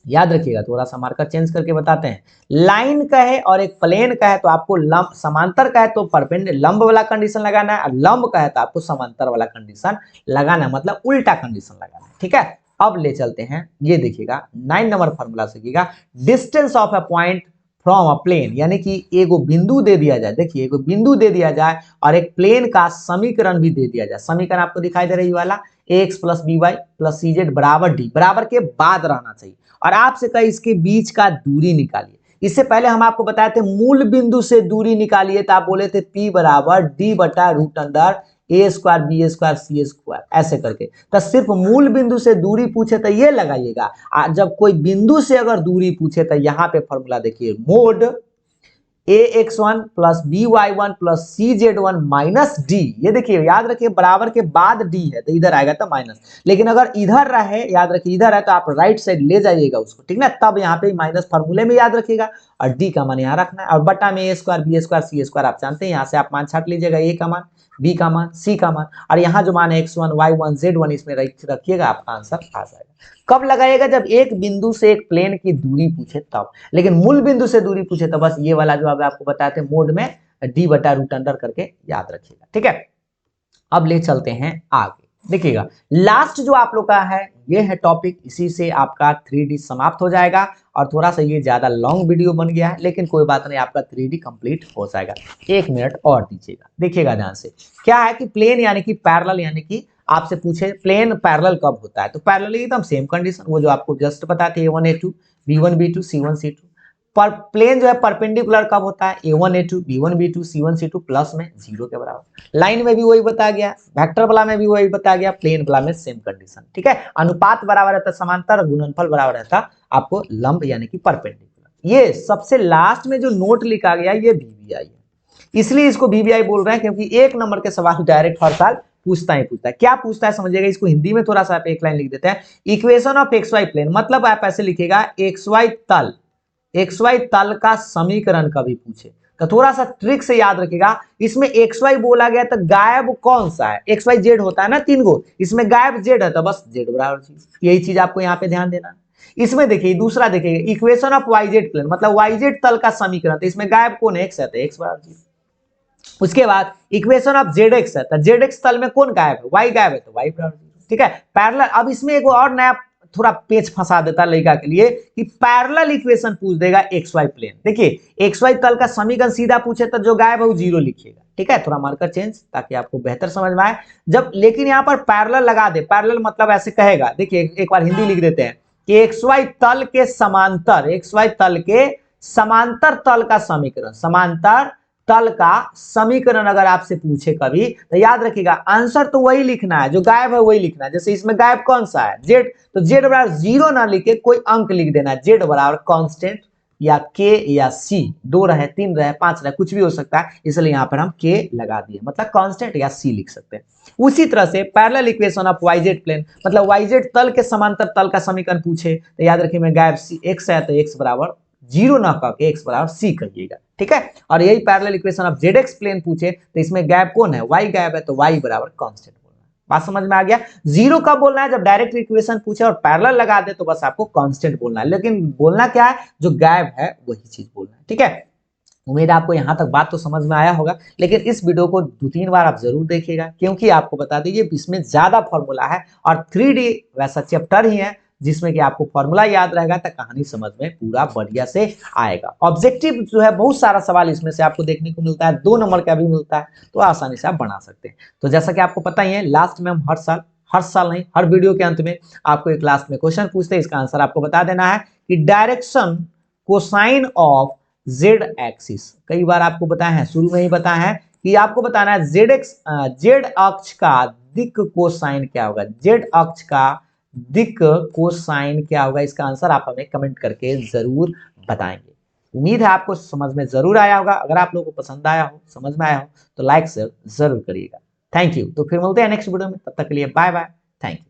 याद रखिएगा, थोड़ा सा मार्कर चेंज करके बताते हैं। लाइन कहे और एक प्लेन कहे तो आपको लंब, समांतर कहे तो परपेंडिकुलर लंब वाला कंडीशन लगाना है, और लंब कहे तो आपको समांतर वाला कंडीशन लगाना है, मतलब उल्टा कंडीशन लगाना है, ठीक है। अब ले चलते हैं, ये देखिएगा 9 नंबर फॉर्मूला सीखिएगा। Distance of a point from a plane, यानी कि एगो बिंदु दे दिया जाए, देखिए एगो बिंदु दे दिया जाए और एक प्लेन का समीकरण भी दे दिया जाए। समीकरण आपको दिखाई दे रही वाला ax plus B Y plus C Z बराबर डी, बराबर के बाद रहना चाहिए, और आपसे कहे इसके बीच का दूरी निकालिए। इससे पहले हम आपको बताए थे मूल बिंदु से दूरी निकालिए, तो आप बोले थे P बराबर डी बटा रूट अंडर ए स्क्वायर बी स्क्वायर सी स्क्वायर, ऐसे करके। तो सिर्फ मूल बिंदु से दूरी पूछे तो ये लगाइएगा, जब कोई बिंदु से अगर दूरी पूछे तो यहाँ पे फॉर्मूला देखिए, mode ax1 plus by1 plus cz1 minus D, ये देखिए याद रखिए बराबर के बाद डी है तो इधर आएगा तो माइनस, लेकिन अगर इधर रहे, याद रखिए इधर है तो आप राइट साइड ले जाइएगा उसको, ठीक ना, तब यहाँ पे माइनस फॉर्मूले में याद रखिएगा, और डी का मान यहाँ रखना है, और बटा में ए स्क्वायर बी स्क्वायर सी स्क्वायर आप जानते हैं, यहाँ से आप मान छाट लीजिएगा, ए का मान बी का मान सी का मान, और यहाँ जो मान है x1 y1 z1 इसमें रखिएगा, आपका आंसर आ जाएगा। कब लगाइएगा, जब एक बिंदु से एक प्लेन की दूरी पूछे तब, लेकिन मूल बिंदु से दूरी पूछे तो बस ये वाला जो अब आपको बताए थे मोड में डी बटा रूट अंडर करके याद रखिएगा, ठीक है। अब ले चलते हैं आगे, देखिएगा लास्ट जो आप लोग का है ये है टॉपिक, इसी से आपका 3D समाप्त हो जाएगा, और थोड़ा सा ये ज्यादा लॉन्ग वीडियो बन गया है, लेकिन कोई बात नहीं, आपका 3D कंप्लीट हो जाएगा। 1 मिनट और दीजिएगा, देखिएगा ध्यान से। क्या है कि प्लेन यानी कि पैरेलल, यानी कि आपसे पूछे प्लेन पैरेलल कब होता है, तो पैरेलल एकदम सेम कंडीशन, वो जो आपको जस्ट बताते A1 A2 B1 B2 C1 C2। पर प्लेन जो है परपेंडिकुलर कब होता है, A1 A2 B1 B2 C1 C2 plus में 0 के बराबर। लाइन में भी वही बता गया, वेक्टर वाला में भी वही बता गया, प्लेन वाला में सेम कंडीशन, ठीक है। अनुपात बराबर रहता समांतर, गुणनफल बराबर रहता आपको लंब यानी कि परपेंडिकुलर। ये सबसे लास्ट में जो नोट लिखा गया ये VBI है, इसलिए इसको VBI बोल रहे हैं, क्योंकि 1 नंबर के सवाल डायरेक्ट हर साल पूछता है। क्या पूछता है समझिएगा, इसको हिंदी में थोड़ा सा आप एक लाइन लिख देते हैं। इक्वेशन ऑफ XY प्लेन, मतलब आप ऐसे लिखेगा XY तल का समीकरण कभी पूछे तो थोड़ा सा ट्रिक से याद रखिएगा, इसमें XY बोला गया तो गायब कौन सा है, XYZ होता है ना 3 गो, इसमें गायब Z है तो बस Z बराबर, यही चीज आपको यहाँ पे ध्यान देना। इसमें देखिए दूसरा देखिए, इक्वेशन ऑफ YZ प्लेन, मतलब YZ तल का समीकरण, तो इसमें गायब कौन है, X है तो X बराबर 0। उसके बाद इक्वेशन ऑफ ZX है तो ZX तल में कौन गायब है, Y गायब है तो Y बराबर 0, ठीक है। पैरेलल, अब इसमें एक और नया थोड़ा पेच फंसा देता लड़का के लिए कि पैरेलल इक्वेशन पूछ देगा XY प्लेन। देखिए XY तल का समीकरण सीधा पूछे तो जो गायब है वो 0 लिखिएगा, ठीक है, थोड़ा मार्कर चेंज ताकि आपको बेहतर समझ में आए। जब लेकिन यहाँ पर पैरेलल लगा दे, पैरेलल मतलब ऐसे कहेगा, देखिए एक बार हिंदी लिख देते हैं कि XY तल के समांतर, XY तल के समांतर तल का समीकरण, समांतर तल का समीकरण अगर आपसे पूछे कभी तो याद रखिएगा आंसर तो वही लिखना है, जो गायब है वही लिखना है। जैसे इसमें गायब कौन सा है, Z, तो Z बराबर 0 ना लिखे कोई अंक लिख देना है, Z बराबर कांस्टेंट या K या C, 2 रहे 3 रहे 5 रहे कुछ भी हो सकता है, इसलिए यहाँ पर हम K लगा दिए, मतलब कांस्टेंट या C लिख सकते हैं। उसी तरह से parallel equation of YZ plane, मतलब YZ तल के समांतर तल का समीकरण पूछे तो याद रखिए मैं गायब X है तो X बराबर 0 ना करके X बराबर C कहिएगा, ठीक है। और यही parallel equation of ZX plane पूछे तो इसमें गैप कौन है, Y गैप है तो Y बराबर कांस्टेंट बोलना है। बात समझ में आ गया। 0 कब बोलना है, जब डायरेक्ट इक्वेशन पूछे और पैरेलल लगा दे तो बस आपको कांस्टेंट बोलना है, लेकिन बोलना क्या है, जो गैप है वही चीज बोलना है, ठीक है। उम्मीद आपको यहां तक बात तो समझ में आया होगा, लेकिन इस वीडियो को 2-3 बार आप जरूर देखिएगा, क्योंकि आपको बता दीजिए इसमें ज्यादा फॉर्मूला है और 3D वैसा चैप्टर ही है जिसमें कि आपको फॉर्मूला याद रहेगा तो कहानी समझ में पूरा बढ़िया से आएगा। ऑब्जेक्टिव जो है बहुत सारा सवाल इसमें से आपको देखने को मिलता है, 2 नंबर का भी मिलता है, तो आसानी से आप बना सकते हैं। तो जैसा कि आपको पता ही है, लास्ट में हम हर साल नहीं, हर वीडियो के अंत में आपको एक लास्ट में क्वेश्चन पूछते हैं, इसका आंसर आपको बता देना है कि direction cosine of Z axis. कई बार आपको बताया है, शुरू में ही बताया है कि आपको बताना है जेड अक्ष का दिक् कोसाइन क्या होगा। जेड अक्ष का दिक् कोसाइन क्या होगा, इसका आंसर आप हमें कमेंट करके जरूर बताएंगे। उम्मीद है आपको समझ में जरूर आया होगा। अगर आप लोगों को पसंद आया हो, समझ में आया हो, तो लाइक जरूर करिएगा। Thank you. तो फिर मिलते हैं नेक्स्ट वीडियो में, तब तक के लिए बाय बाय, थैंक यू।